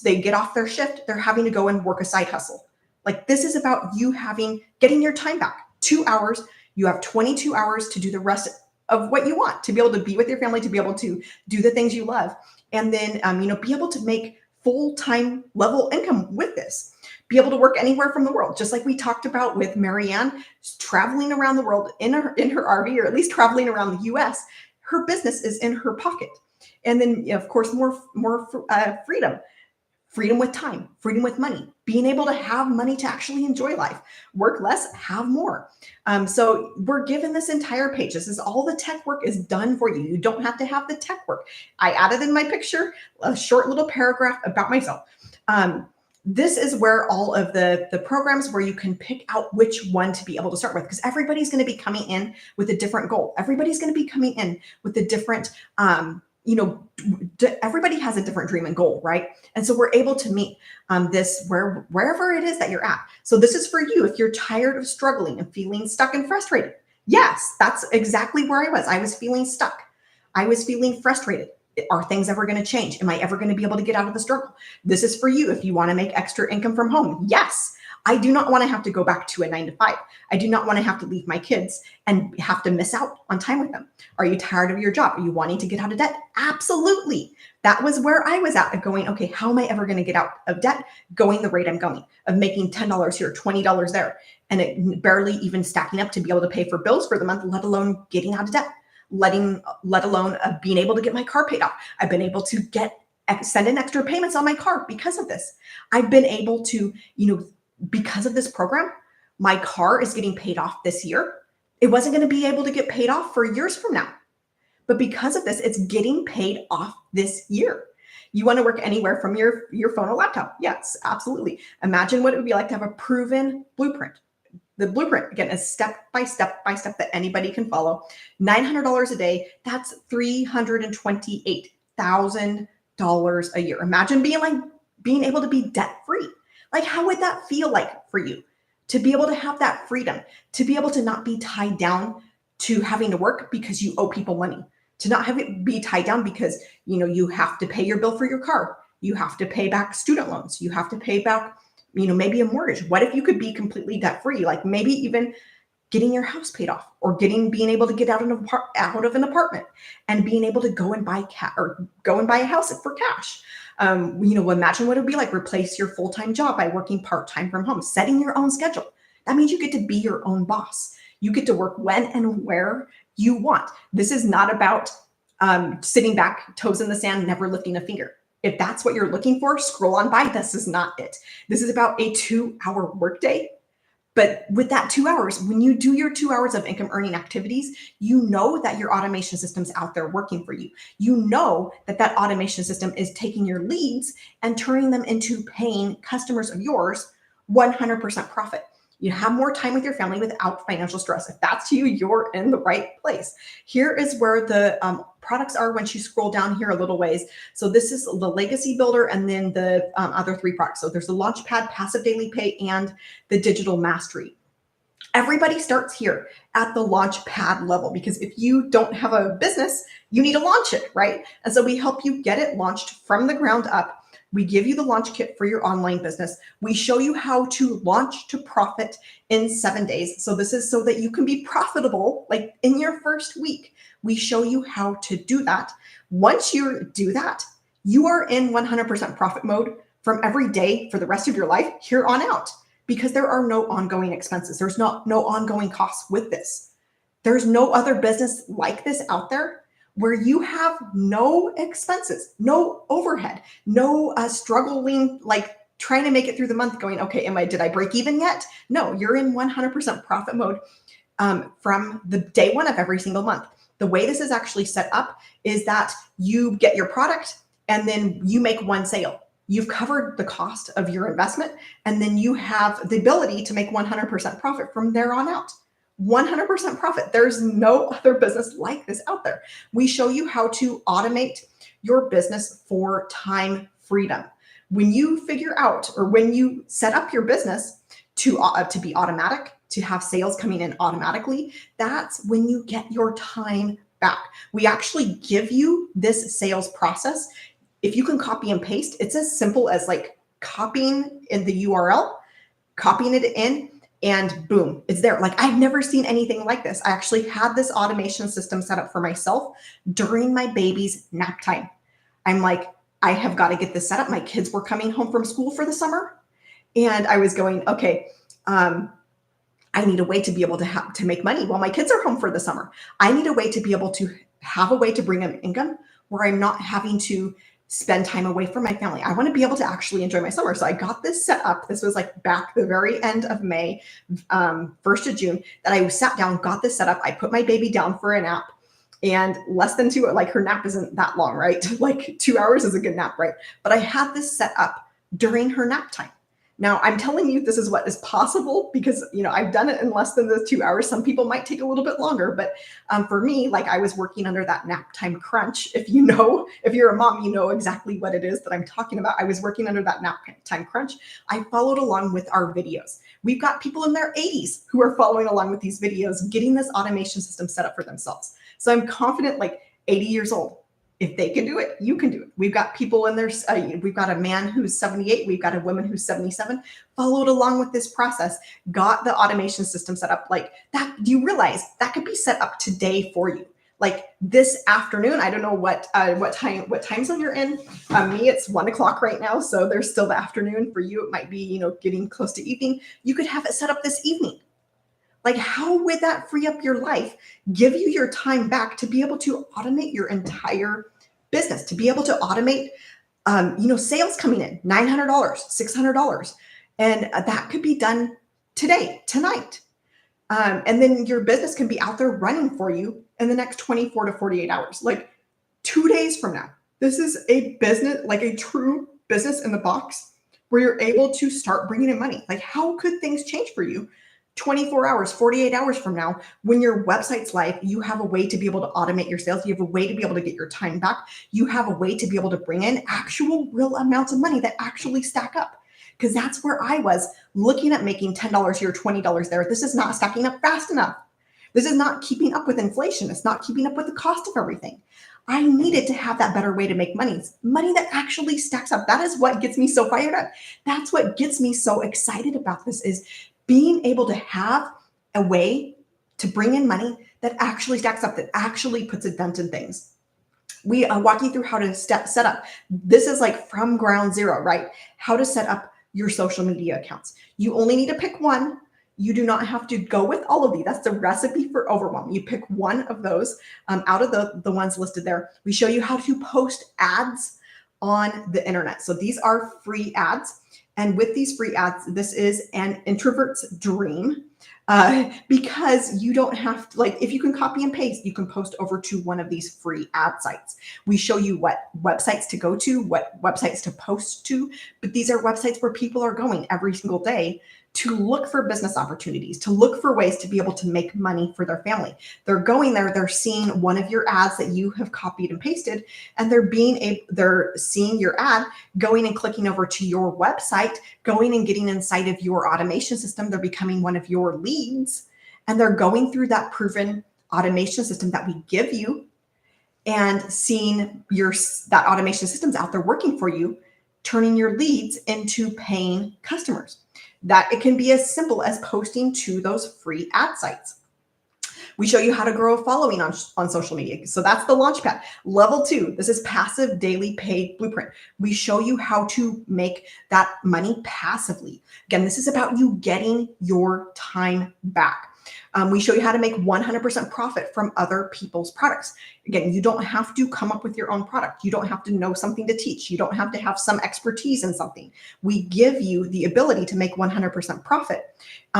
they get off their shift, they're having to go and work a side hustle. Like this is about you getting your time back. 2 hours, you have 22 hours to do the rest of what you want, to be able to be with your family, to be able to do the things you love. And then, be able to make full-time level income with this, be able to work anywhere from the world. Just like we talked about with Marianne traveling around the world in her RV, or at least traveling around the US, her business is in her pocket. And then of course, more freedom with time, freedom with money, being able to have money to actually enjoy life, work less, have more. So we're given this entire page. This is all the tech work is done for you. You don't have to have the tech work. I added in my picture a short little paragraph about myself. This is where all of the programs where you can pick out which one to be able to start with, because everybody's going to be coming in with a different goal. Everybody's going to be coming in with a different, everybody has a different dream and goal, right? And so we're able to meet this wherever it is that you're at. So this is for you if you're tired of struggling and feeling stuck and frustrated. Yes, that's exactly where I was. I was feeling stuck. I was feeling frustrated. Are things ever going to change? Am I ever going to be able to get out of the struggle? This is for you if you want to make extra income from home. Yes. I do not want to have to go back to a 9-to-5. I do not want to have to leave my kids and have to miss out on time with them. Are you tired of your job? Are you wanting to get out of debt? Absolutely. That was where I was at, going, okay, how am I ever going to get out of debt going the rate I'm going, of making $10 here, $20 there, and it barely even stacking up to be able to pay for bills for the month, let alone getting out of debt. let alone being able to get my car paid off. I've been able to send in extra payments on my car because of this. I've been able to, because of this program, my car is getting paid off this year. It wasn't going to be able to get paid off for years from now. But because of this, it's getting paid off this year. You want to work anywhere from your phone or laptop? Yes, absolutely. Imagine what it would be like to have a proven blueprint. The blueprint, again, is step by step that anybody can follow. $900 a day, that's $328,000 a year. Imagine being able to be debt-free. Like, how would that feel like for you? To be able to have that freedom, to be able to not be tied down to having to work because you owe people money, to not have it be tied down because, you have to pay your bill for your car. You have to pay back student loans. You have to pay back, maybe a mortgage. What if you could be completely debt free? Like maybe even getting your house paid off, or being able to get out of an apartment and being able to go and buy a house for cash. Imagine what it would be like replace your full-time job by working part-time from home, setting your own schedule. That means you get to be your own boss. You get to work when and where you want. This is not about sitting back, toes in the sand, never lifting a finger. If that's what you're looking for, scroll on by. This is not it. This is about a 2-hour workday. But with that 2 hours, when you do your 2 hours of income earning activities, you know that your automation system's out there working for you. You know that automation system is taking your leads and turning them into paying customers of yours, 100% profit. You have more time with your family without financial stress. If that's you, you're in the right place. Here is where the products are once you scroll down here a little ways. So this is the Legacy Builder and then the other 3 products. So there's the Launchpad, Passive Daily Pay, and the Digital Mastery. Everybody starts here at the Launchpad level because if you don't have a business, you need to launch it, right? And so we help you get it launched from the ground up. We give you the launch kit for your online business. We show you how to launch to profit in 7 days. So this is so that you can be profitable like in your first week. We show you how to do that. Once you do that, you are in 100% profit mode from every day for the rest of your life here on out, because there are no ongoing expenses. There's no ongoing costs with this. There's no other business like this out there where you have no expenses, no overhead, no struggling, like trying to make it through the month going, okay, did I break even yet? No, you're in 100% profit mode from the day one of every single month. The way this is actually set up is that you get your product and then you make one sale. You've covered the cost of your investment, and then you have the ability to make 100% profit from there on out. 100% profit. There's no other business like this out there. We show you how to automate your business for time freedom. When you figure out, or when you set up your business to be automatic, to have sales coming in automatically, that's when you get your time back. We actually give you this sales process. If you can copy and paste, it's as simple as like copying in the URL, copying it in, and boom, it's there. Like, I've never seen anything like this. I actually had this automation system set up for myself during my baby's nap time. I'm like, I have got to get this set up. My kids were coming home from school for the summer, and I was going, okay, I need a way to be able to make money while my kids are home for the summer. I need a way to be able to have a way to bring in income where I'm not having to spend time away from my family. I want to be able to actually enjoy my summer. So I got this set up. This was like back the very end of May, 1st of June, that I sat down, got this set up. I put my baby down for a nap, and less than 2, like her nap isn't that long, right? Like 2 hours is a good nap, right? But I had this set up during her nap time. Now, I'm telling you, this is what is possible because, I've done it in less than the 2 hours. Some people might take a little bit longer, but for me, like, I was working under that nap time crunch. If you're a mom, you know exactly what it is that I'm talking about. I was working under that nap time crunch. I followed along with our videos. We've got people in their 80s who are following along with these videos, getting this automation system set up for themselves. So I'm confident, like 80 years old, if they can do it, you can do it. We've got people in there. We've got a man who's 78. We've got a woman who's 77, followed along with this process, got the automation system set up like that. Do you realize that could be set up today for you? Like this afternoon, I don't know what time zone you're in. Me, it's 1 o'clock right now. So there's still the afternoon. For you, it might be, getting close to evening. You could have it set up this evening. Like, how would that free up your life, give you your time back to be able to automate your entire business, to be able to automate, sales coming in, $900, $600. And that could be done today, tonight. And then your business can be out there running for you in the next 24 to 48 hours, like 2 days from now. This is a business, like a true business in the box where you're able to start bringing in money. Like, how could things change for you 24 hours, 48 hours from now when your website's live? You have a way to be able to automate your sales. You have a way to be able to get your time back. You have a way to be able to bring in actual real amounts of money that actually stack up. Because that's where I was looking at making $10 here, $20 there. This is not stacking up fast enough. This is not keeping up with inflation. It's not keeping up with the cost of everything. I needed to have that better way to make money that actually stacks up. That is what gets me so fired up. That's what gets me so excited about this, is being able to have a way to bring in money that actually stacks up, that actually puts a dent in things. We walk you through how to set up. This is like from ground zero, right? How to set up your social media accounts. You only need to pick one. You do not have to go with all of these. That's the recipe for overwhelm. You pick one of those out of the ones listed there. We show you how to post ads on the internet. So these are free ads. And with these free ads, this is an introvert's dream, because you don't have to, like, if you can copy and paste, you can post over to one of these free ad sites. We show you what websites to go to, what websites to post to, but these are websites where people are going every single day to look for business opportunities, to look for ways to be able to make money for their family. They're going there, they're seeing one of your ads that you have copied and pasted, and they're seeing your ad, going and clicking over to your website, going and getting inside of your automation system. They're becoming one of your leads, and they're going through that proven automation system that we give you and seeing that automation system's out there working for you, turning your leads into paying customers. That it can be as simple as posting to those free ad sites. We show you how to grow a following on social media. So that's the launch pad. Level 2, this is passive daily paid blueprint. We show you how to make that money passively. Again, this is about you getting your time back. We show you how to make 100% profit from other people's products. Again, you don't have to come up with your own product. You don't have to know something to teach. You don't have to have some expertise in something. We give you the ability to make 100% profit.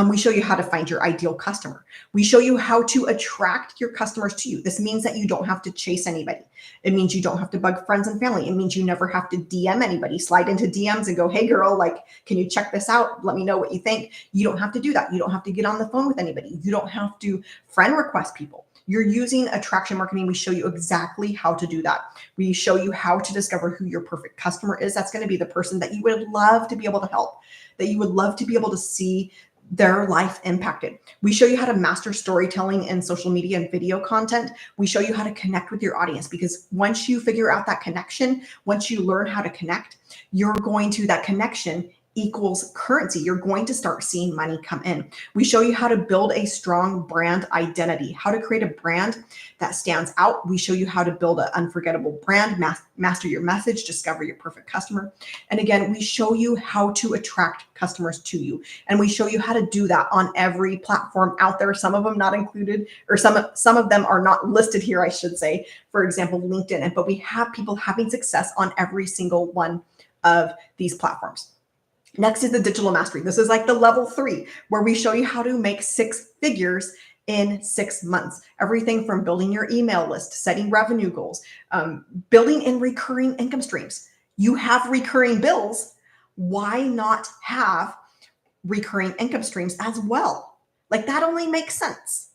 We show you how to find your ideal customer. We show you how to attract your customers to you. This means that you don't have to chase anybody. It means you don't have to bug friends and family. It means you never have to DM anybody, slide into DMs and go, hey girl, like, can you check this out? Let me know what you think. You don't have to do that. You don't have to get on the phone with anybody. You don't have to friend request people. You're using attraction marketing. We show you exactly how to do that. We show you how to discover who your perfect customer is. That's going to be the person that you would love to be able to help, that you would love to be able to see their life impacted. We show you how to master storytelling in social media and video content. We show you how to connect with your audience, because once you figure out that connection, once you learn how to connect, that connection equals currency. You're going to start seeing money come in. We show you how to build a strong brand identity, how to create a brand that stands out. We show you how to build an unforgettable brand, master your message, discover your perfect customer. And again, we show you how to attract customers to you. And we show you how to do that on every platform out there. Some of them not included, or some of them are not listed here, I should say. For example, LinkedIn. But we have people having success on every single one of these platforms. Next is the digital mastery. This is like the level 3, where we show you how to make 6 figures in 6 months. Everything from building your email list, setting revenue goals, building in recurring income streams. You have recurring bills. Why not have recurring income streams as well? Like, that only makes sense.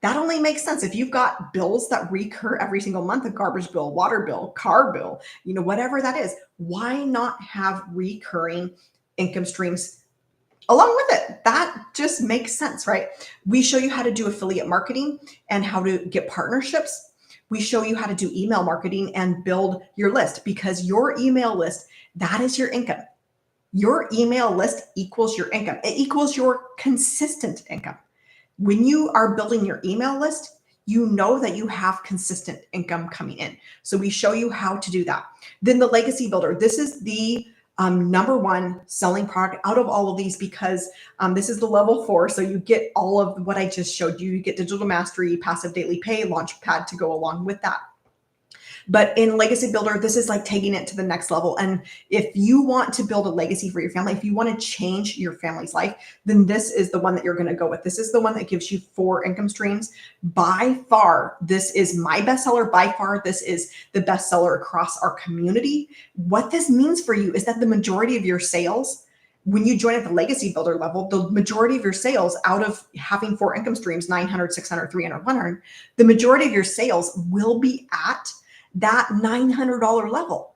That only makes sense. If you've got bills that recur every single month, a garbage bill, water bill, car bill, whatever that is, why not have recurring income streams along with it? That just makes sense, right? We show you how to do affiliate marketing and how to get partnerships. We show you how to do email marketing and build your list, because your email list, that is your income. Your email list equals your income. It equals your consistent income. When you are building your email list, you know that you have consistent income coming in. So we show you how to do that. Then the legacy builder. This is the Number one, selling product out of all of these, because this is the level 4. So you get all of what I just showed you. You get digital mastery, passive daily pay, launchpad to go along with that. But in Legacy Builder, this is like taking it to the next level. And if you want to build a legacy for your family, if you want to change your family's life, then this is the one that you're going to go with. This is the one that gives you 4 income streams. By far, this is my bestseller. By far, this is the bestseller across our community. What this means for you is that the majority of your sales, when you join at the Legacy Builder level, the majority of your sales out of having 4 income streams, 900, 600, 300, 100, the majority of your sales will be at that $900 level.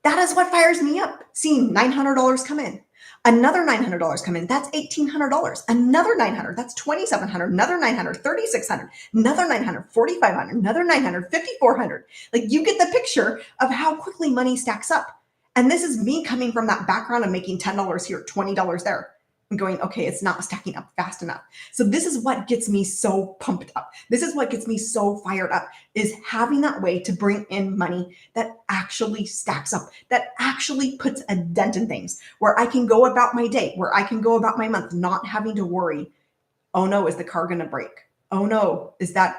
That is what fires me up. Seeing $900 come in, another $900 come in, that's $1,800, another $900, that's $2,700, another $900, $3,600, another $900, $4,500, another $900, $5,400. Like, you get the picture of how quickly money stacks up. And this is me coming from that background of making $10 here, $20 there, and going, okay, it's not stacking up fast enough. So this is what gets me so pumped up. This is what gets me so fired up, is having that way to bring in money that actually stacks up, that actually puts a dent in things, where I can go about my day, where I can go about my month, not having to worry, oh no, is the car going to break? Oh no, is the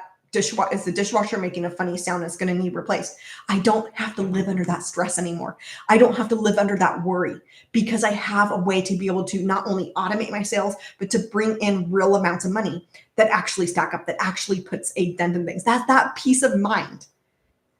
dishwasher making a funny sound that's going to need replaced? I don't have to live under that stress anymore. I don't have to live under that worry, because I have a way to be able to not only automate my sales, but to bring in real amounts of money that actually stack up, that actually puts a dent in things. That's that peace of mind.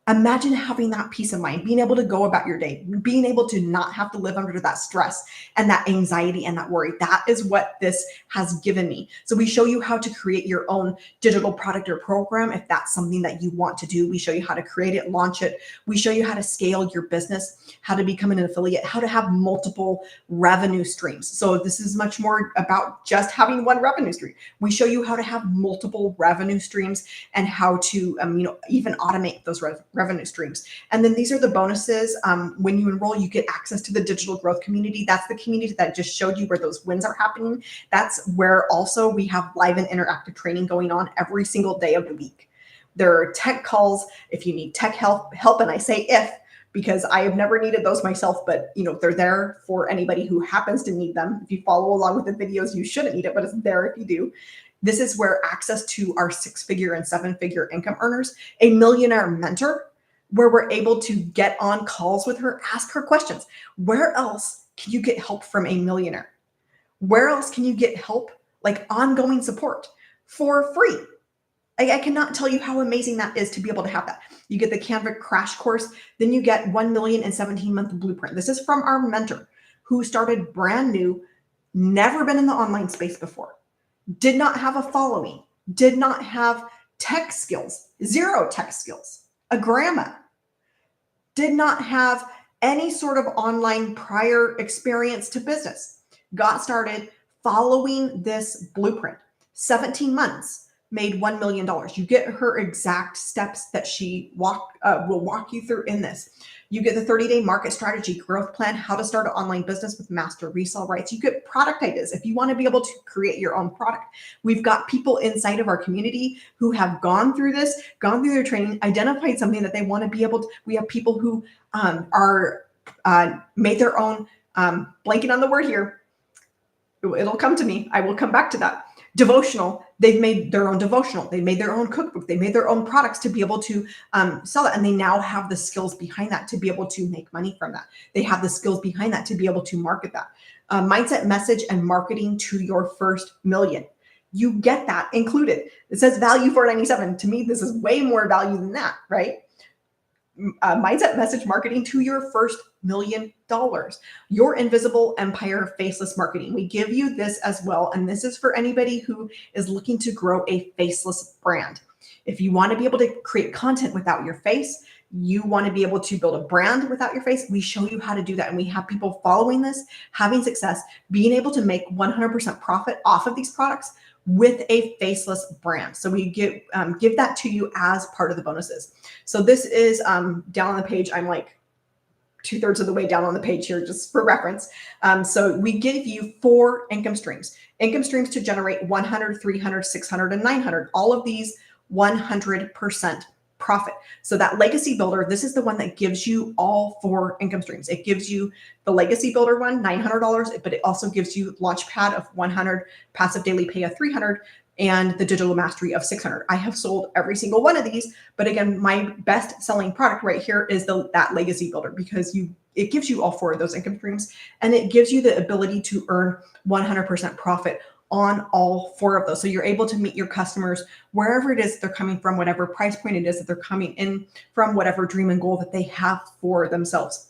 Imagine having that peace of mind, being able to go about your day, being able to not have to live under that stress and that anxiety and that worry. That is what this has given me. So we show you how to create your own digital product or program if that's something that you want to do. We show you how to create it, launch it. We show you how to scale your business, how to become an affiliate, how to have multiple revenue streams. So this is much more about just having one revenue stream. We show you how to have multiple revenue streams and how to even automate those revenue streams. And then these are the bonuses. When you enroll, you get access to the digital growth community. That's the community that I just showed you where those wins are happening. That's where also we have live and interactive training going on every single day of the week. There are tech calls if you need tech help, and I say if, because I have never needed those myself, but they're there for anybody who happens to need them. If you follow along with the videos, you shouldn't need it, but it's there if you do. This is where access to our 6-figure and 7-figure income earners, a millionaire mentor, where we're able to get on calls with her, ask her questions. Where else can you get help from a millionaire? Where else can you get help, like ongoing support, for free? I cannot tell you how amazing that is to be able to have that. You get the Canva crash course, then you get 1 million in 17-month blueprint. This is from our mentor who started brand new, never been in the online space before, did not have a following, did not have tech skills, 0 tech skills, a grandma, did not have any sort of online prior experience to business, got started following this blueprint. 17 months, made $1 million. You get her exact steps that she will walk you through in this. You get the 30-day market strategy, growth plan, how to start an online business with master resale rights. You get product ideas if you want to be able to create your own product. We've got people inside of our community who have gone through this, gone through their training, identified something that they want to be able to. We have people who are made their own, blanking on the word here. It'll come to me. I will come back to that. Devotional. They've made their own devotional. They made their own cookbook. They made their own products to be able to sell it. And they now have the skills behind that to be able to make money from that. They have the skills behind that to be able to market that. Mindset, message, and marketing to your first million. You get that included. It says value $497. To me, this is way more value than that, right? Mindset, message, marketing to your first $1 million. Your invisible empire, faceless marketing. We give you this as well. And this is for anybody who is looking to grow a faceless brand. If you want to be able to create content without your face, you want to be able to build a brand without your face, we show you how to do that. And we have people following this, having success, being able to make 100% profit off of these products with a faceless brand. So we give that to you as part of the bonuses. So this is down on the page. I'm like 2/3 of the way down on the page here, just for reference. So we give you 4 income streams to generate 100, 300, 600, and 900. All of these 100% profit. So that legacy builder, this is the one that gives you all 4 income streams. It gives you the legacy builder one, $900, but it also gives you Launchpad of 100, passive daily pay of 300, and the digital mastery of 600. I have sold every single one of these, but again, my best selling product right here is that legacy builder, because it gives you all 4 of those income streams, and it gives you the ability to earn 100% profit on all 4 of those. So you're able to meet your customers wherever it is they're coming from, whatever price point it is that they're coming in from, whatever dream and goal that they have for themselves.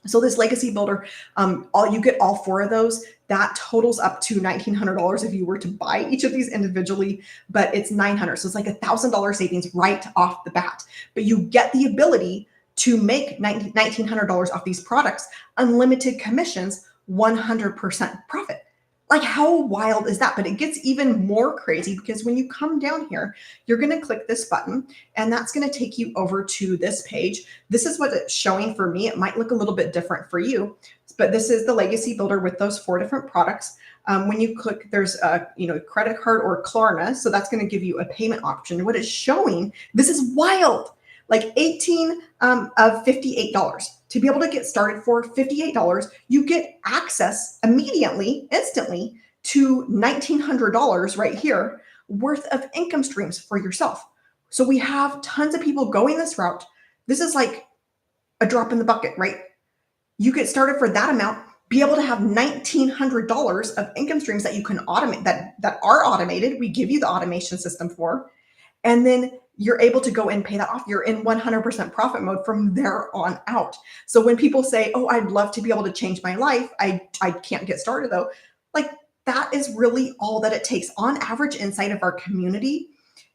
So this legacy builder, you get all 4 of those. That totals up to $1,900 if you were to buy each of these individually, but it's $900. So it's like $1,000 savings right off the bat. But you get the ability to make $1,900 off these products, unlimited commissions, 100% profit. Like, how wild is that? But it gets even more crazy, because when you come down here, you're going to click this button, and that's going to take you over to this page. This is what it's showing for me. It might look a little bit different for you, but this is the legacy builder with those 4 different products. When you click, there's a credit card or Klarna. So that's going to give you a payment option. What it's showing, this is wild, like 18 of $58. To be able to get started for $58, you get access immediately, instantly, to $1,900 right here worth of income streams for yourself. So we have tons of people going this route. This is like a drop in the bucket, right? You get started for that amount, be able to have $1,900 of income streams that you can automate, that are automated. We give you the automation system for, and then you're able to go and pay that off. You're in 100% profit mode from there on out. So when people say, oh, I'd love to be able to change my life, I can't get started though. Like, that is really all that it takes. On average, inside of our community,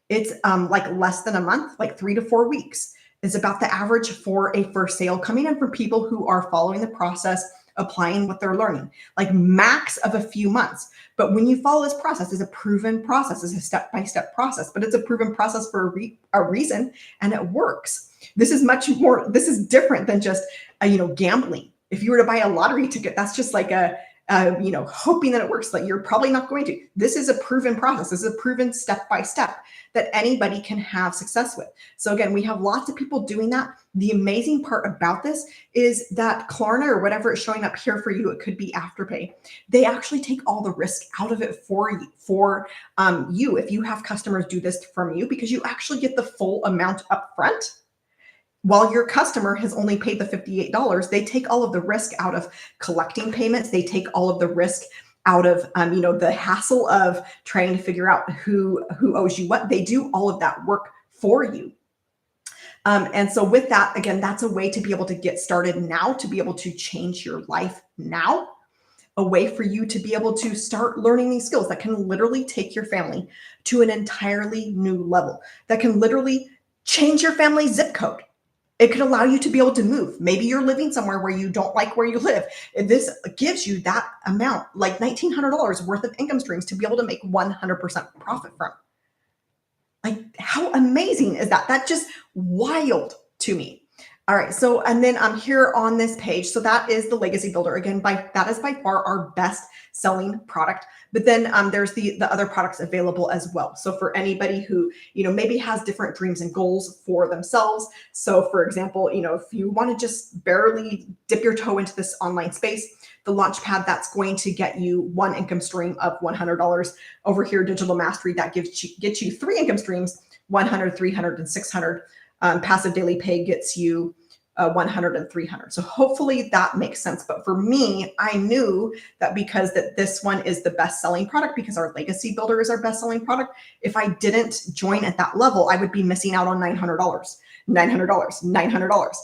it's like less than a month, like 3 to 4 weeks is about the average for a first sale coming in for people who are following the process, applying what they're learning, like max of a few months. But when you follow this process, it's a proven process, it's a step-by-step process, but it's a proven process for a reason, and it works. This is much more, this is different than just, gambling. If you were to buy a lottery ticket, that's just like hoping that it works. Like, you're probably not going to. This is a proven process. This is a proven step-by-step that anybody can have success with. So again, we have lots of people doing that. The amazing part about this is that Klarna, or whatever is showing up here for you, it could be Afterpay, they actually take all the risk out of it for you if you have customers do this from you, because you actually get the full amount up front. While your customer has only paid the $58, they take all of the risk out of collecting payments. They take all of the risk out of, the hassle of trying to figure out who owes you what. They do all of that work for you. And so with that, again, that's a way to be able to get started now, to be able to change your life now, a way for you to be able to start learning these skills that can literally take your family to an entirely new level, that can literally change your family's zip code. It could allow you to be able to move. Maybe you're living somewhere where you don't like where you live. This gives you that amount, like $1,900 worth of income streams, to be able to make 100% profit from. Like, how amazing is that? That's just wild to me. All right. So, and then I'm here on this page. So that is the legacy builder. Again, that is by far our best selling product. But then there's the other products available as well. So for anybody who, maybe has different dreams and goals for themselves. So for example, if you want to just barely dip your toe into this online space, the Launchpad, that's going to get you 1 income stream of $100. Over here, Digital Mastery, that gets you 3 income streams, 100, 300, and 600. Passive daily pay gets you 100 and 300. So hopefully that makes sense. But for me, I knew that because this one is the best selling product, because our legacy builder is our best selling product, if I didn't join at that level, I would be missing out on $900, $900.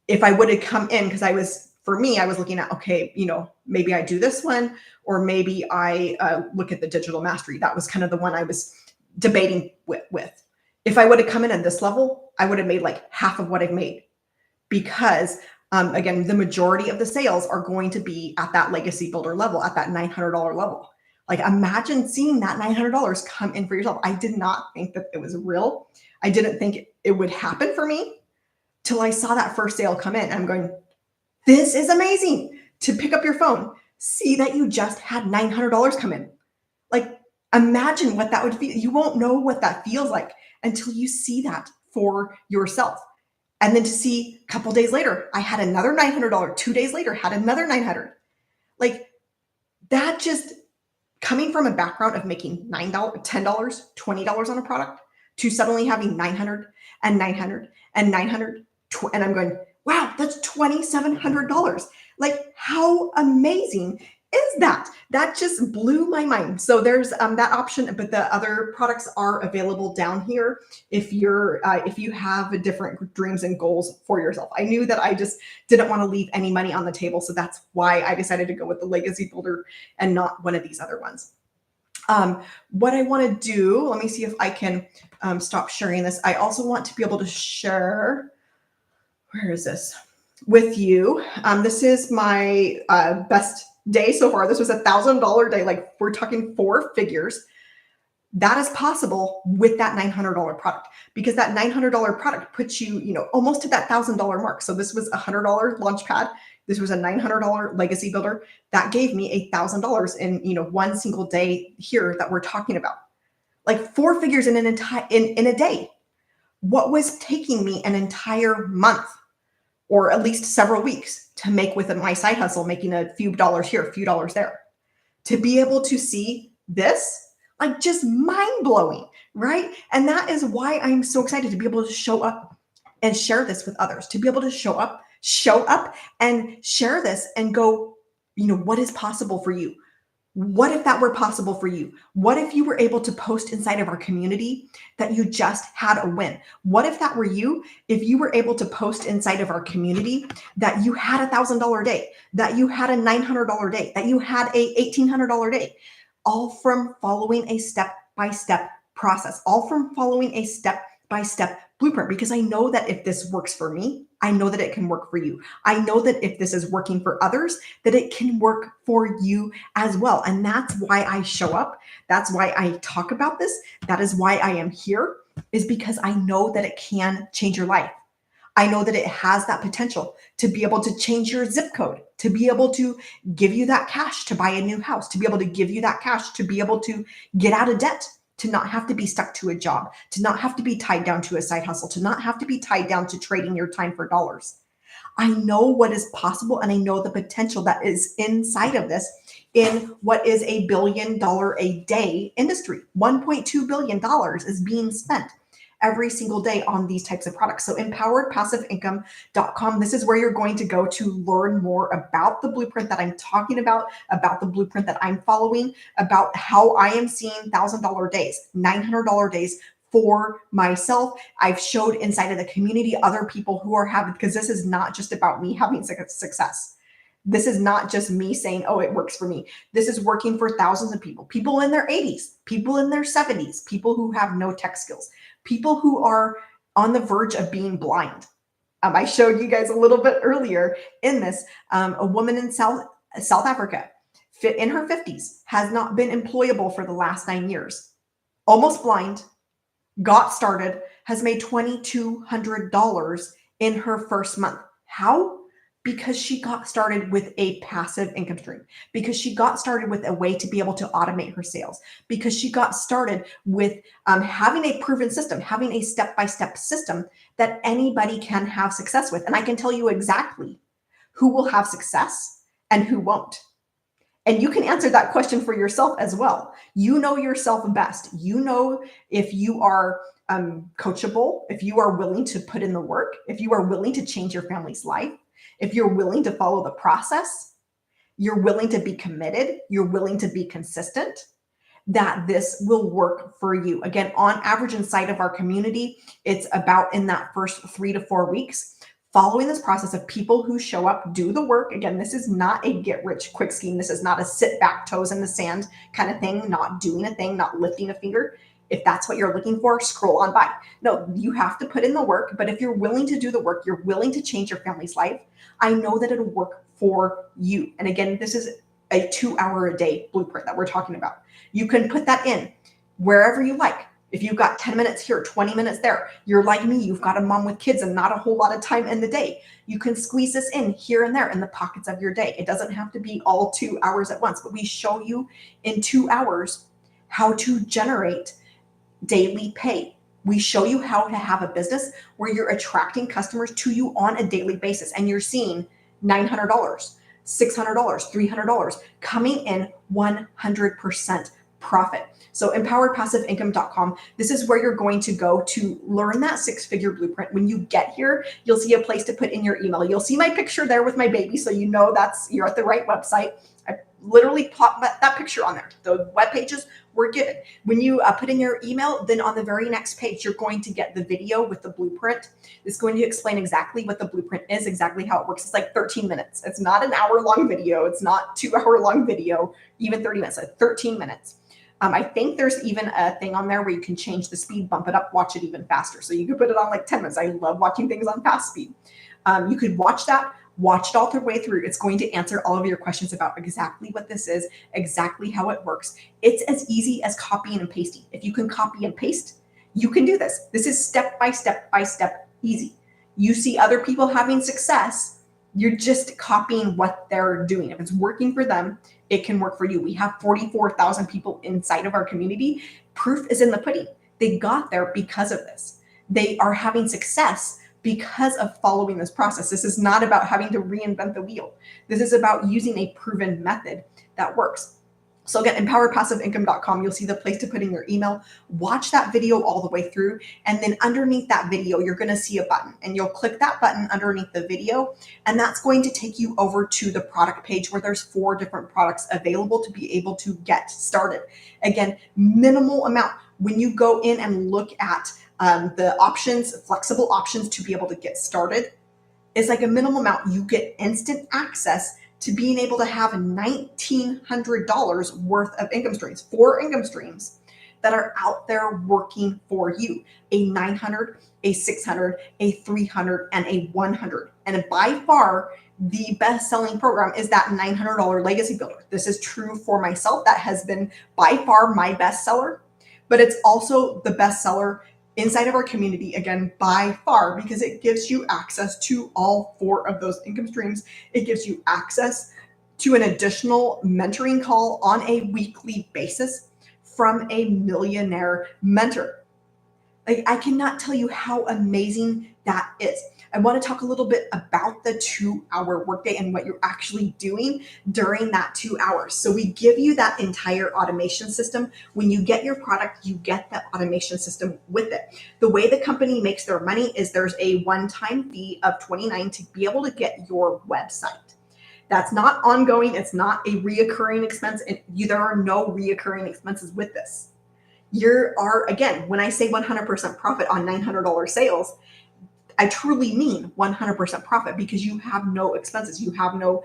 If I would have come in, because I was looking at, okay, maybe I do this one, or maybe I look at the Digital Mastery. That was kind of the one I was debating with. If I would have come in at this level, I would have made like half of what I've made, because again, the majority of the sales are going to be at that legacy builder level, at that $900 level. Like, imagine seeing that $900 come in for yourself. I did not think that it was real. I didn't think it would happen for me till I saw that first sale come in. I'm going, this is amazing. To pick up your phone, see that you just had $900 come in. Like, imagine what that would feel. You won't know what that feels like until you see that for yourself. And then to see a couple days later, I had another $900. 2 days later, had another 900. Like that just coming from a background of making $9, $10, $20 on a product to suddenly having 900 and 900 and 900. And I'm going, wow, that's $2,700. Like how amazing is that? That just blew my mind. So there's that option, but the other products are available down here if you have different dreams and goals for yourself. I knew that I just didn't want to leave any money on the table, so that's why I decided to go with the Legacy Builder and not one of these other ones. What I want to do, let me see if I can stop sharing this. I also want to be able to share, where is this, with you. This is my best day so far. This was $1,000 day. Like we're talking 4 figures. That is possible with that $900 product, because that $900 product puts you, almost to that $1,000 mark. So this was a $100 Launchpad. This was a $900 Legacy Builder. That gave me $1,000 in, one single day here that we're talking about. Like 4 figures in in a day. What was taking me an entire month, or at least several weeks, to make with my side hustle, making a few dollars here, a few dollars there. To be able to see this, like just mind blowing, right? And that is why I'm so excited to be able to show up and share this with others, to be able to show up and share this and go, what is possible for you? What if that were possible for you? What if you were able to post inside of our community that you just had a win? What if that were you? If you were able to post inside of our community that you had $1,000 day, that you had a $900 day, that you had a $1,800 day, all from following a step-by-step process, all from following a step-by-step blueprint. Because I know that if this works for me, I know that it can work for you. I know that if this is working for others, that it can work for you as well. And that's why I show up. That's why I talk about this. That is why I am here, is because I know that it can change your life. I know that it has that potential to be able to change your zip code, to be able to give you that cash to buy a new house, to be able to give you that cash to be able to get out of debt, to not have to be stuck to a job, to not have to be tied down to a side hustle, to not have to be tied down to trading your time for dollars. I know what is possible, and I know the potential that is inside of this in what is a $1 billion a day industry. $1.2 billion is being spent every single day on these types of products. So empoweredpassiveincome.com, this is where you're going to go to learn more about the blueprint that I'm talking about the blueprint that I'm following, about how I am seeing $1,000 days, $900 days for myself. I've showed inside of the community other people who are having, because this is not just about me having success. This is not just me saying, oh, it works for me. This is working for thousands of people in their 80s, people in their 70s, people who have no tech skills, people who are on the verge of being blind. I showed you guys a little bit earlier in this, a woman in South Africa, in her 50s, has not been employable for the last 9 years, almost blind, got started, has made $2,200 in her first month. How? Because she got started with a passive income stream, because she got started with a way to be able to automate her sales, because she got started with having a proven system, having a step-by-step system that anybody can have success with. And I can tell you exactly who will have success and who won't. And you can answer that question for yourself as well. You know yourself best. You know if you are coachable, if you are willing to put in the work, if you are willing to change your family's life, if you're willing to follow the process, you're willing to be committed, you're willing to be consistent, that this will work for you. Again, on average inside of our community, it's about in that first 3 to 4 weeks, following this process of people who show up, do the work. Again, this is not a get rich quick scheme. This is not a sit back, toes in the sand kind of thing, not doing a thing, not lifting a finger. If that's what you're looking for, scroll on by. No, you have to put in the work. But if you're willing to do the work, you're willing to change your family's life, I know that it'll work for you. And again, this is a 2-hour-a-day blueprint that we're talking about. You can put that in wherever you like. If you've got 10 minutes here, 20 minutes there, you're like me, you've got a mom with kids and not a whole lot of time in the day. You can squeeze this in here and there in the pockets of your day. It doesn't have to be all 2 hours at once, but we show you in 2 hours how to generate daily pay We show you how to have a business where you're attracting customers to you on a daily basis and you're seeing $900, $600, $300 coming in 100% profit. So empoweredpassiveincome.com, this is where you're going to go to learn that six-figure blueprint. When you get here, you'll see a place to put in your email. You'll see my picture there with my baby, so you know you're at the right website. I literally pop that picture on there. The web pages were given. When you put in your email, then on the very next page, you're going to get the video with the blueprint. It's going to explain exactly what the blueprint is, exactly how it works. It's like 13 minutes. It's not an hour-long video. It's not 2-hour-long video, even 30 minutes, like 13 minutes. I think there's even a thing on there where you can change the speed, bump it up, watch it even faster. So you could put it on like 10 minutes. I love watching things on fast speed. You could watch that, watch it all the way through. It's going to answer all of your questions about exactly what this is, exactly how it works. It's as easy as copying and pasting. If you can copy and paste, you can do this. This is step by step by step easy. You see other people having success, you're just copying what they're doing. If it's working for them, it can work for you. We have 44,000 people inside of our community. Proof is in the pudding. They got there because of this. They are having success because of following this process. This is not about having to reinvent the wheel. This is about using a proven method that works. So again, empoweredpassiveincome.com, you'll see the place to put in your email. Watch that video all the way through. And then underneath that video, you're going to see a button. And you'll click that button underneath the video. And that's going to take you over to the product page where there's 4 different products available to be able to get started. Again, minimal amount. When you go in and look at the options, flexible options to be able to get started, it's like a minimal amount. You get instant access to being able to have $1,900 worth of income streams, 4 income streams that are out there working for you. A 900, a 600, a 300, and a 100. And by far, the best-selling program is that $900 Legacy Builder. This is true for myself. That has been by far my bestseller, but it's also the bestseller inside of our community, again, by far, because it gives you access to all 4 of those income streams. It gives you access to an additional mentoring call on a weekly basis from a millionaire mentor. Like, I cannot tell you how amazing that is. I want to talk a little bit about the 2-hour workday and what you're actually doing during that 2 hours. So we give you that entire automation system. When you get your product, you get that automation system with it. The way the company makes their money is there's a one-time fee of $29 to be able to get your website. That's not ongoing. It's not a reoccurring expense. There are no reoccurring expenses with this. Again, when I say 100% profit on $900 sales, I truly mean 100% profit because you have no expenses. You have no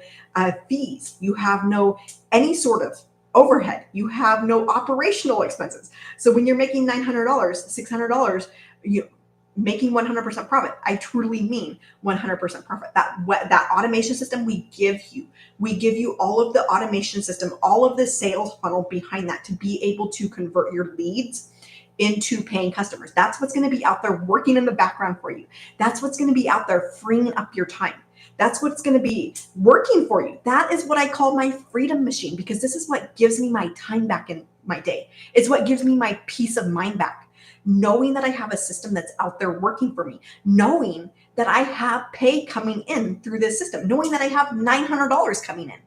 fees. You have no any sort of overhead. You have no operational expenses. So when you're making $900, $600, you making 100% profit, I truly mean 100% profit. That automation system we give you all of the automation system, all of the sales funnel behind that to be able to convert your leads into paying customers. That's what's going to be out there working in the background for you. That's what's going to be out there freeing up your time. That's what's going to be working for you. That is what I call my freedom machine, because this is what gives me my time back in my day. It's what gives me my peace of mind back. Knowing that I have a system that's out there working for me, knowing that I have pay coming in through this system, knowing that I have $900 coming in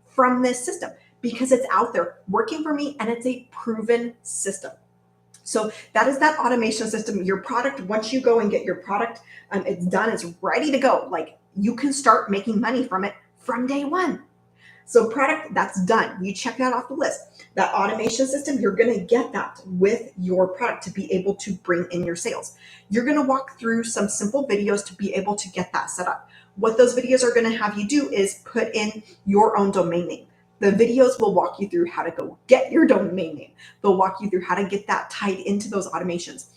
from this system because it's out there working for me and it's a proven system. So that is that automation system. Your product, once you go and get your product, it's done, it's ready to go. Like, you can start making money from it from day one. So product, that's done. You check that off the list. That automation system, you're going to get that with your product to be able to bring in your sales. You're going to walk through some simple videos to be able to get that set up. What those videos are going to have you do is put in your own domain name. The videos will walk you through how to go get your domain name. They'll walk you through how to get that tied into those automations.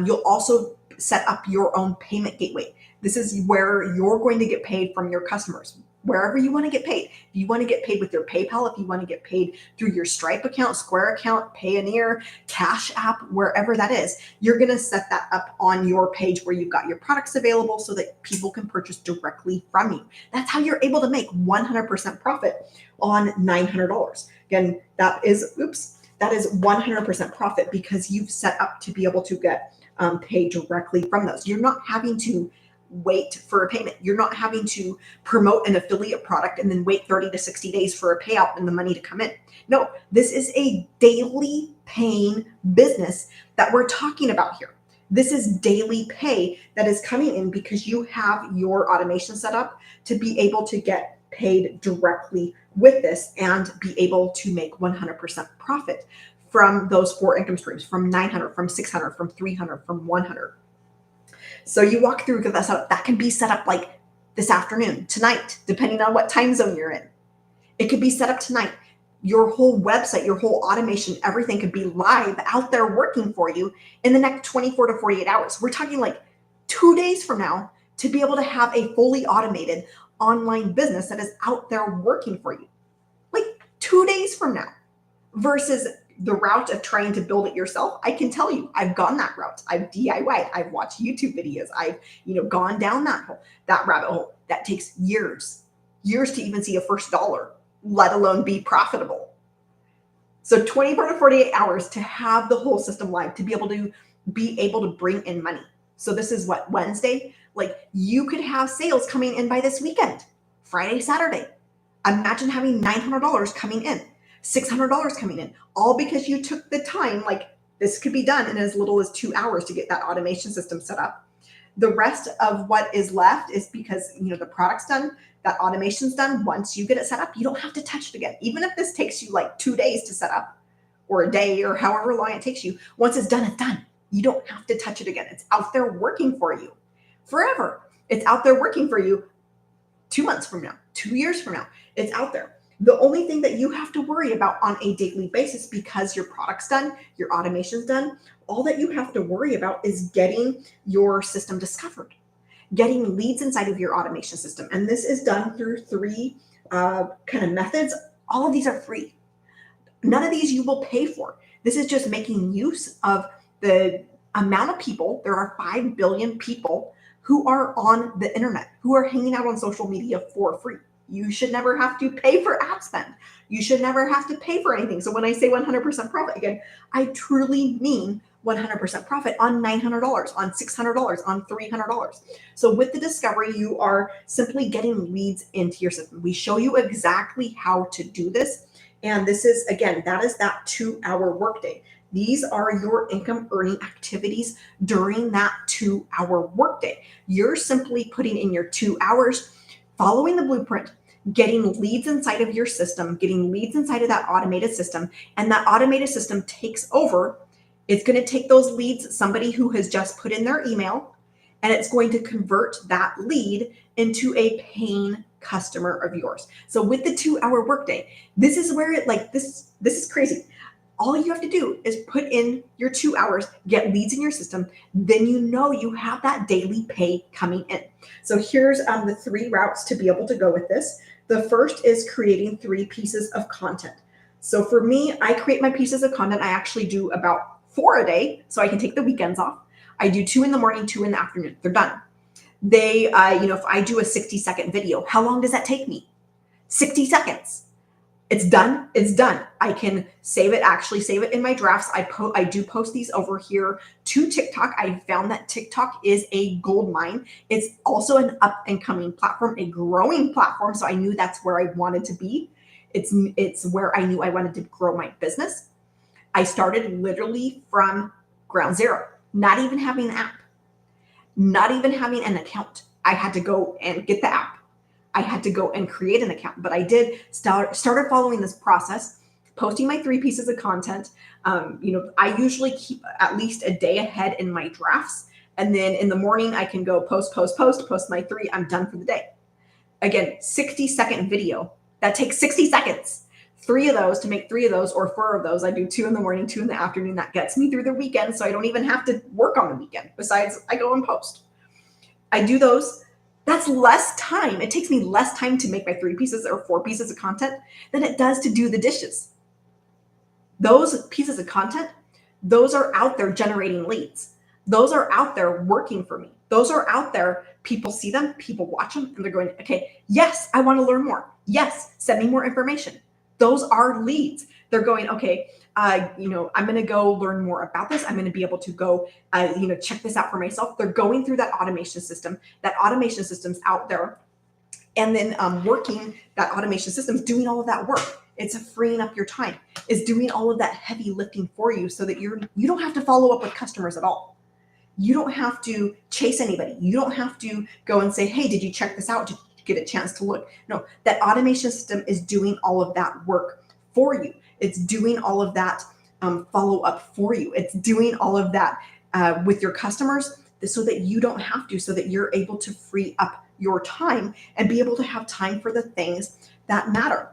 You'll also set up your own payment gateway. This is where you're going to get paid from your customers, wherever you want to get paid. If you want to get paid with your PayPal, if you want to get paid through your Stripe account, Square account, Payoneer, Cash App, wherever that is, you're going to set that up on your page where you've got your products available so that people can purchase directly from you. That's how you're able to make 100% profit on $900. Again, that is 100% profit because you've set up to be able to get pay directly from those. You're not having to wait for a payment. You're not having to promote an affiliate product and then wait 30 to 60 days for a payout and the money to come in. No, this is a daily paying business that we're talking about here. This is daily pay that is coming in because you have your automation set up to be able to get paid directly with this and be able to make 100% profit from those 4 income streams, from 900, from 600, from 300, from 100. So you walk through that setup. That can be set up like this afternoon, tonight, depending on what time zone you're in. It could be set up tonight. Your whole website, your whole automation, everything could be live out there working for you in the next 24 to 48 hours. We're talking like 2 days from now to be able to have a fully automated online business that is out there working for you. Like 2 days from now versus the route of trying to build it yourself. I can tell you, I've gone that route. I've DIY'd. I've watched YouTube videos. I've, gone down that rabbit hole. That takes years to even see a first dollar, let alone be profitable. So 24 to 48 hours to have the whole system live, to be able to bring in money. So this is what, Wednesday? Like you could have sales coming in by this weekend, Friday, Saturday. Imagine having $900 coming in, $600 coming in, all because you took the time. Like this could be done in as little as 2 hours to get that automation system set up. The rest of what is left is because, the product's done, that automation's done. Once you get it set up, you don't have to touch it again. Even if this takes you like 2 days to set up or a day or however long it takes you, once it's done, it's done. You don't have to touch it again. It's out there working for you forever. It's out there working for you 2 months from now, 2 years from now. It's out there. The only thing that you have to worry about on a daily basis, because your product's done, your automation's done, all that you have to worry about is getting your system discovered, getting leads inside of your automation system. And this is done through 3 kind of methods. All of these are free. None of these you will pay for. This is just making use of the amount of people. There are 5 billion people who are on the internet, who are hanging out on social media for free. You should never have to pay for ad spend. You should never have to pay for anything. So when I say 100% profit, again, I truly mean 100% profit on $900, on $600, on $300. So with the discovery, you are simply getting leads into your system. We show you exactly how to do this. And this is, again, that is that 2-hour workday. These are your income earning activities during that 2-hour workday. You're simply putting in your 2 hours, following the blueprint, getting leads inside of your system, getting leads inside of that automated system, and that automated system takes over. It's going to take those leads, somebody who has just put in their email, and it's going to convert that lead into a paying customer of yours. So with the 2-hour workday, this is where this is crazy. All you have to do is put in your 2 hours, get leads in your system, then you have that daily pay coming in. So here's the 3 routes to be able to go with this. The first is creating 3 pieces of content. So for me, I create my pieces of content. I actually do about 4 a day, so I can take the weekends off. I do 2 in the morning, 2 in the afternoon. They're done. If I do a 60-second video, how long does that take me? 60 seconds. It's done. It's done. I can save it in my drafts. I do post these over here to TikTok. I found that TikTok is a gold mine. It's also an up and coming platform, a growing platform. So I knew that's where I wanted to be. It's where I knew I wanted to grow my business. I started literally from ground zero, not even having an app, not even having an account. I had to go and get the app. I had to go and create an account, but I did started following this process, posting my 3 pieces of content. I usually keep at least a day ahead in my drafts. And then in the morning I can go post my 3. I'm done for the day. Again, 60-second video. That takes 60 seconds. 3 of those, to make 3 of those or 4 of those, I do 2 in the morning, 2 in the afternoon. That gets me through the weekend. So I don't even have to work on the weekend. Besides, I go and post. I do those. That's less time. It takes me less time to make my 3 pieces or 4 pieces of content than it does to do the dishes. Those pieces of content, those are out there generating leads. Those are out there working for me. Those are out there. People see them, people watch them, and they're going, okay, yes, I want to learn more. Yes, send me more information. Those are leads. They're going, okay, I'm going to go learn more about this. I'm going to be able to go, check this out for myself. They're going through that automation system. That automation system's out there, and then working that automation system's doing all of that work. It's freeing up your time. It's doing all of that heavy lifting for you, so that you don't have to follow up with customers at all. You don't have to chase anybody. You don't have to go and say, hey, did you check this out? Did you get a chance to look? No, that automation system is doing all of that work for you. It's doing all of that follow up for you. It's doing all of that with your customers, so that you don't have to, so that you're able to free up your time and be able to have time for the things that matter.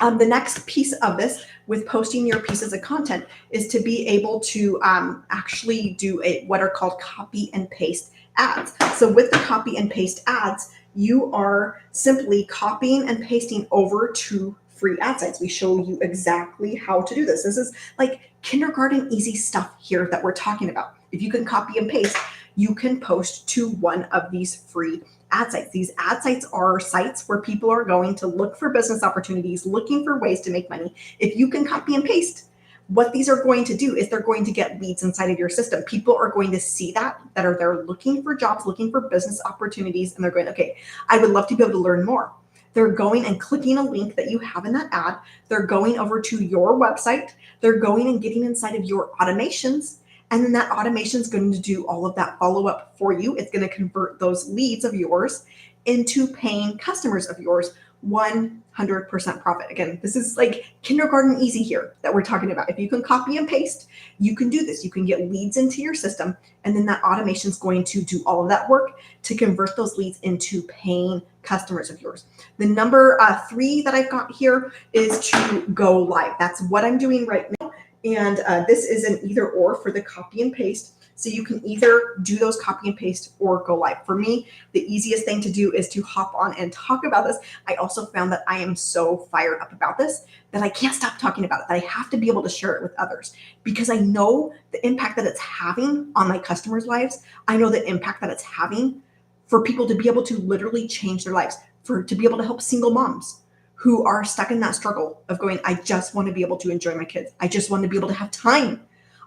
The next piece of this with posting your pieces of content is to be able to actually do what are called copy and paste ads. So with the copy and paste ads, you are simply copying and pasting over to free ad sites. We show you exactly how to do this. This is like kindergarten easy stuff here that we're talking about. If you can copy and paste, you can post to one of these free ad sites. These ad sites are sites where people are going to look for business opportunities, looking for ways to make money. If you can copy and paste, what these are going to do is they're going to get leads inside of your system. People are going to see that are there looking for jobs, looking for business opportunities, and they're going, okay, I would love to be able to learn more. They're going and clicking a link that you have in that ad. They're going over to your website. They're going and getting inside of your automations. And then that automation is going to do all of that follow up for you. It's going to convert those leads of yours into paying customers of yours. 100% profit. Again, this is like kindergarten easy here that we're talking about. If you can copy and paste, you can do this. You can get leads into your system, and then that automation is going to do all of that work to convert those leads into paying customers of yours. The number 3 that I've got here is to go live. That's what I'm doing right now. And this is an either or for the copy and paste. So you can either do those copy and paste or go live. For me, the easiest thing to do is to hop on and talk about this. I also found that I am so fired up about this that I can't stop talking about it, that I have to be able to share it with others, because I know the impact that it's having on my customers' lives. I know the impact that it's having for people to be able to literally change their lives, to be able to help single moms who are stuck in that struggle of going, I just want to be able to enjoy my kids. I just want to be able to have time.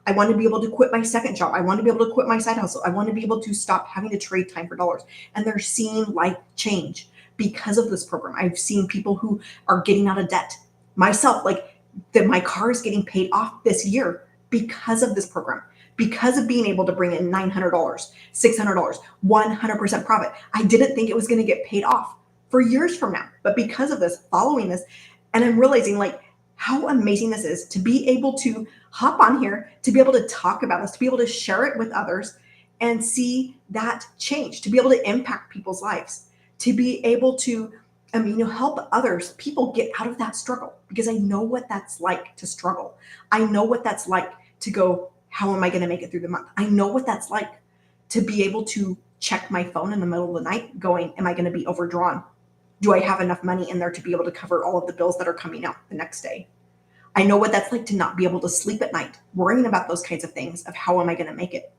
I want to be able to quit my second job. I want to be able to quit my side hustle. I want to be able to stop having to trade time for dollars. And they're seeing life change because of this program. I've seen people who are getting out of debt. Myself, my car is getting paid off this year because of this program, because of being able to bring in $900, $600, 100% profit. I didn't think it was going to get paid off for years from now, but because of this, following this, and I'm realizing how amazing this is to be able to hop on here, to be able to talk about this, to be able to share it with others and see that change, to be able to impact people's lives, to be able to help people get out of that struggle, because I know what that's like to struggle. I know what that's like to go, how am I going to make it through the month? I know what that's like to be able to check my phone in the middle of the night going, am I going to be overdrawn? Do I have enough money in there to be able to cover all of the bills that are coming out the next day? I know what that's like to not be able to sleep at night, worrying about those kinds of things of how am I going to make it?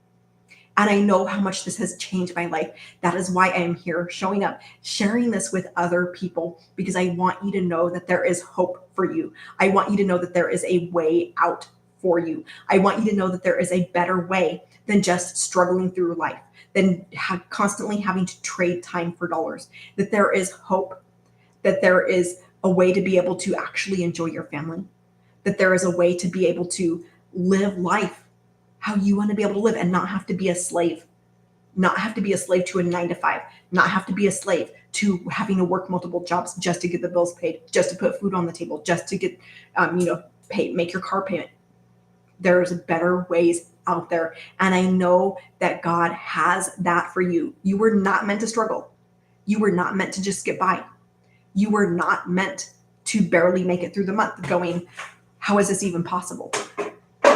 And I know how much this has changed my life. That is why I am here showing up, sharing this with other people, because I want you to know that there is hope for you. I want you to know that there is a way out for you. I want you to know that there is a better way than just struggling through life, than constantly having to trade time for dollars, that there is hope, that there is a way to be able to actually enjoy your family, that there is a way to be able to live life how you want to be able to live and not have to be a slave, not have to be a slave to a 9-to-5, not have to be a slave to having to work multiple jobs just to get the bills paid, just to put food on the table, just to get, make your car payment. There's better ways out there. And I know that God has that for you. You were not meant to struggle. You were not meant to just get by. You were not meant to barely make it through the month going, how is this even possible?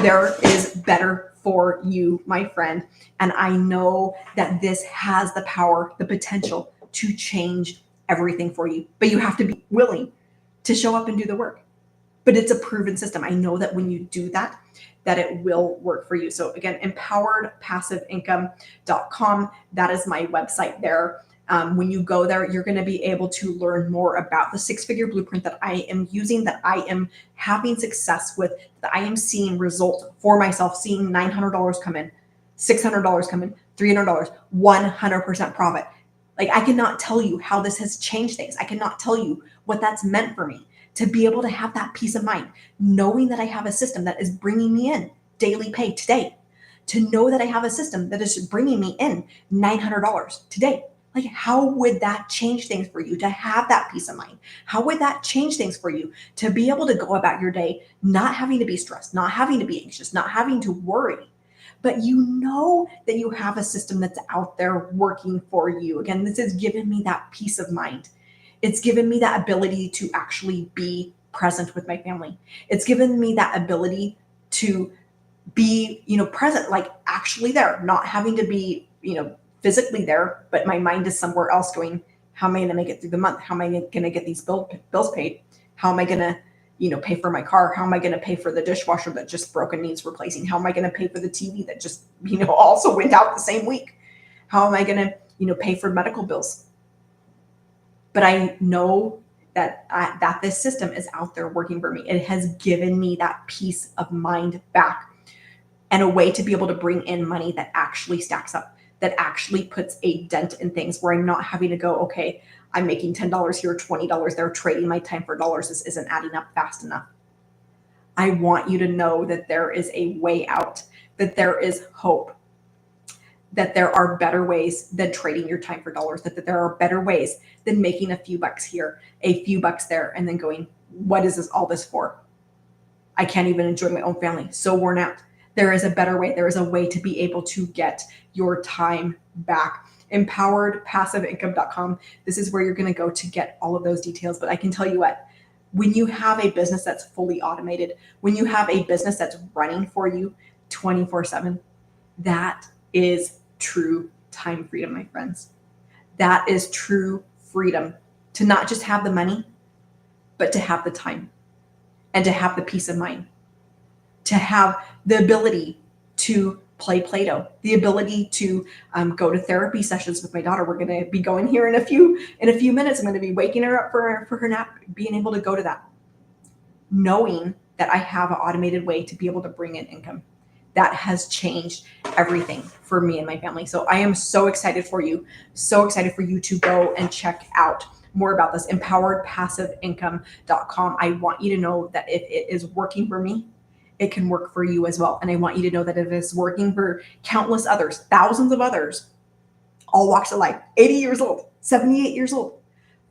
There is better for you, my friend. And I know that this has the power, the potential to change everything for you. But you have to be willing to show up and do the work. But it's a proven system. I know that when you do that, that it will work for you. So again, empoweredpassiveincome.com. That is my website there. When you go there, you're going to be able to learn more about the six-figure blueprint that I am using, that I am having success with, that I am seeing results for myself, seeing $900 come in, $600 come in, $300, 100% profit. Like, I cannot tell you how this has changed things. I cannot tell you what that's meant for me, to be able to have that peace of mind, knowing that I have a system that is bringing me in daily pay today, to know that I have a system that is bringing me in $900 today. Like, how would that change things for you to have that peace of mind? How would that change things for you to be able to go about your day, not having to be stressed, not having to be anxious, not having to worry, but you know that you have a system that's out there working for you? Again, this has given me that peace of mind. It's given me that ability to actually be present with my family. It's given me that ability to be, present, like actually there, not having to be, physically there, but my mind is somewhere else going, how am I going to make it through the month? How am I going to get these bills paid? How am I going to, pay for my car? How am I going to pay for the dishwasher that just broke and needs replacing? How am I going to pay for the TV that just, also went out the same week? How am I going to, pay for medical bills? But I know that that this system is out there working for me. It has given me that peace of mind back, and a way to be able to bring in money that actually stacks up, that actually puts a dent in things, where I'm not having to go, okay, I'm making $10 here, $20 there, trading my time for dollars. This isn't adding up fast enough. I want you to know that there is a way out, that there is hope, that there are better ways than trading your time for dollars, that there are better ways than making a few bucks here, a few bucks there, and then going, what is all this for? I can't even enjoy my own family. So worn out. There is a better way. There is a way to be able to get your time back. Empoweredpassiveincome.com. This is where you're going to go to get all of those details. But I can tell you what, when you have a business that's fully automated, when you have a business that's running for you 24/7, that is true time freedom, my friends. That is true freedom, to not just have the money, but to have the time, and to have the peace of mind, to have the ability to play Play-Doh, the ability to go to therapy sessions with my daughter. We're going to be going here in a few minutes. I'm going to be waking her up for her nap, being able to go to that, knowing that I have an automated way to be able to bring in income. That has changed everything for me and my family. So I am so excited for you to go and check out more about this, empoweredpassiveincome.com. I want you to know that if it is working for me, it can work for you as well. And I want you to know that if it's working for countless others, thousands of others, all walks of life, 80 years old, 78 years old,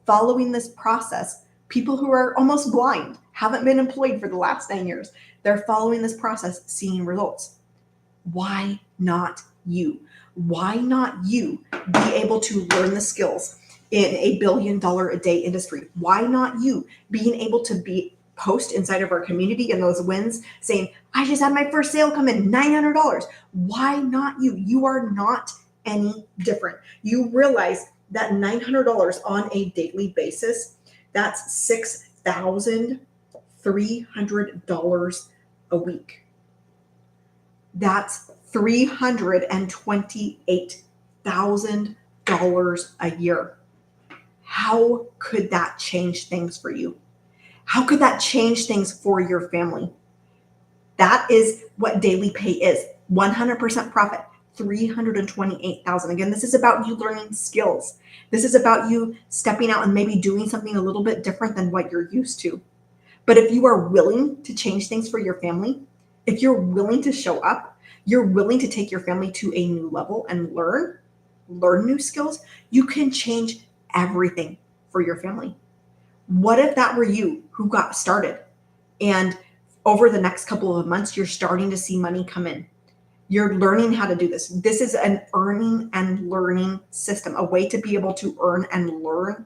following this process, people who are almost blind, haven't been employed for the last 9 years, they're following this process, seeing results. Why not you? Why not you be able to learn the skills in a $1 billion a day industry? Why not you being able to post inside of our community and those wins saying, I just had my first sale come in, $900. Why not you? You are not any different. You realize that $900 on a daily basis, that's $6,300 a week. That's $328,000 a year. How could that change things for you? How could that change things for your family? That is what daily pay is. 100% profit, $328,000. Again, this is about you learning skills. This is about you stepping out and maybe doing something a little bit different than what you're used to. But if you are willing to change things for your family, if you're willing to show up, you're willing to take your family to a new level and learn new skills, you can change everything for your family. What if that were you who got started, and over the next couple of months, you're starting to see money come in? You're learning how to do this. This is an earning and learning system, a way to be able to earn and learn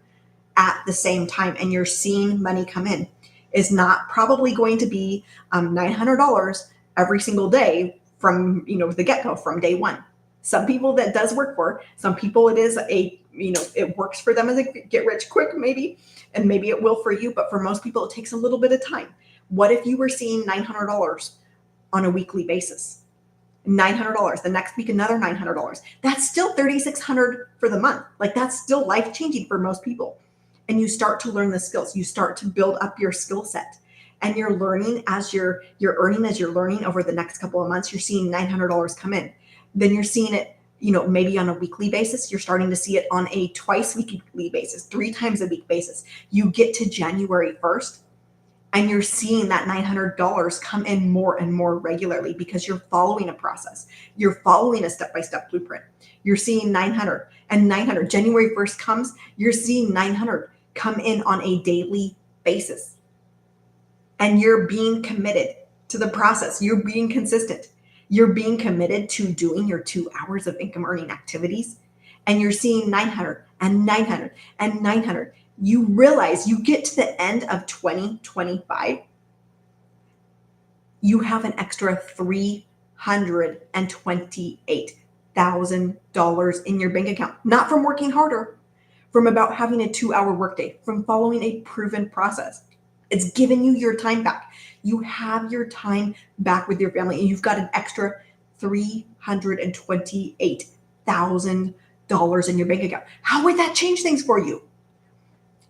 at the same time. And you're seeing money come in. Is not probably going to be $900 every single day from the get-go, from day one. Some people that does work for, some people it is it works for them as a get rich quick maybe, and maybe it will for you, but for most people it takes a little bit of time. What if you were seeing $900 on a weekly basis? $900. The next week, another $900. That's still $3,600 for the month. Like that's still life-changing for most people. And you start to learn the skills. You start to build up your skill set. And you're learning as you're earning, as you're learning over the next couple of months, you're seeing $900 come in. Then you're seeing it, maybe on a weekly basis. You're starting to see it on a twice weekly basis, 3 times a week basis. You get to January 1st and you're seeing that $900 come in more and more regularly because you're following a process. You're following a step-by-step blueprint. You're seeing 900 and 900. January 1st comes, you're seeing 900 come in on a daily basis. And you're being committed to the process. You're being consistent. You're being committed to doing your 2 hours of income earning activities. And you're seeing 900 and 900 and 900. You realize you get to the end of 2025, you have an extra $328,000 in your bank account, not from working harder, from about having a 2-hour workday, from following a proven process. It's giving you your time back. You have your time back with your family, and you've got an extra $328,000 in your bank account. How would that change things for you?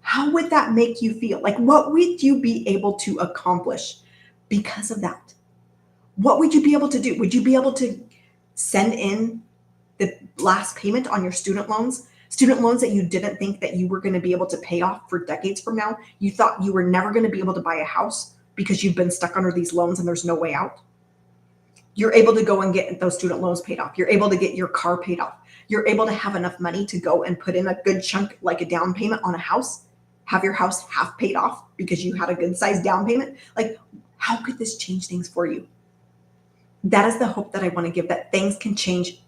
How would that make you feel? Like, what would you be able to accomplish because of that? What would you be able to do? Would you be able to send in the last payment on your student loans that you didn't think that you were going to be able to pay off for decades from now? You thought you were never going to be able to buy a house because you've been stuck under these loans and there's no way out. You're able to go and get those student loans paid off. You're able to get your car paid off. You're able to have enough money to go and put in a good chunk, like a down payment on a house, have your house half paid off because you had a good sized down payment. Like, how could this change things for you? That is the hope that I want to give, that things can change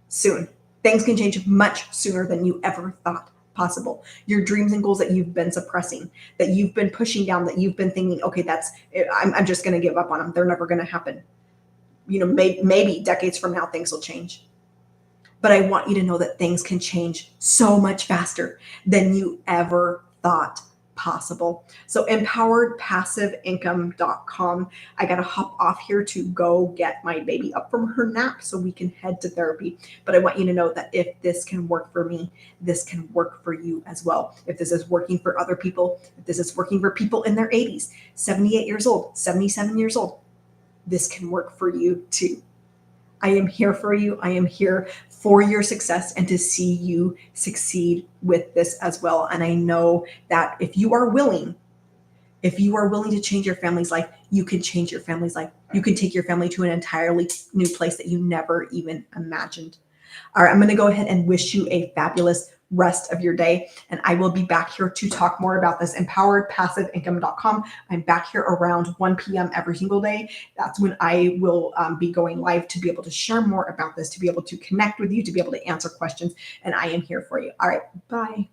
soon. Things can change much sooner than you ever thought possible. Your dreams and goals that you've been suppressing, that you've been pushing down, that you've been thinking, okay, I'm just going to give up on them. They're never going to happen. Maybe decades from now, things will change. But I want you to know that things can change so much faster than you ever thought possible. So empoweredpassiveincome.com. I got to hop off here to go get my baby up from her nap so we can head to therapy. But I want you to know that if this can work for me, this can work for you as well. If this is working for other people, if this is working for people in their 80s, 78 years old, 77 years old, this can work for you too. I am here for you. I am here for your success and to see you succeed with this as well. And I know that if you are willing to change your family's life, you can change your family's life. You can take your family to an entirely new place that you never even imagined. All right, I'm going to go ahead and wish you a fabulous rest of your day. And I will be back here to talk more about this. Empoweredpassiveincome.com. I'm back here around 1 p.m. every single day. That's when I will be going live to be able to share more about this, to be able to connect with you, to be able to answer questions. And I am here for you. All right, bye.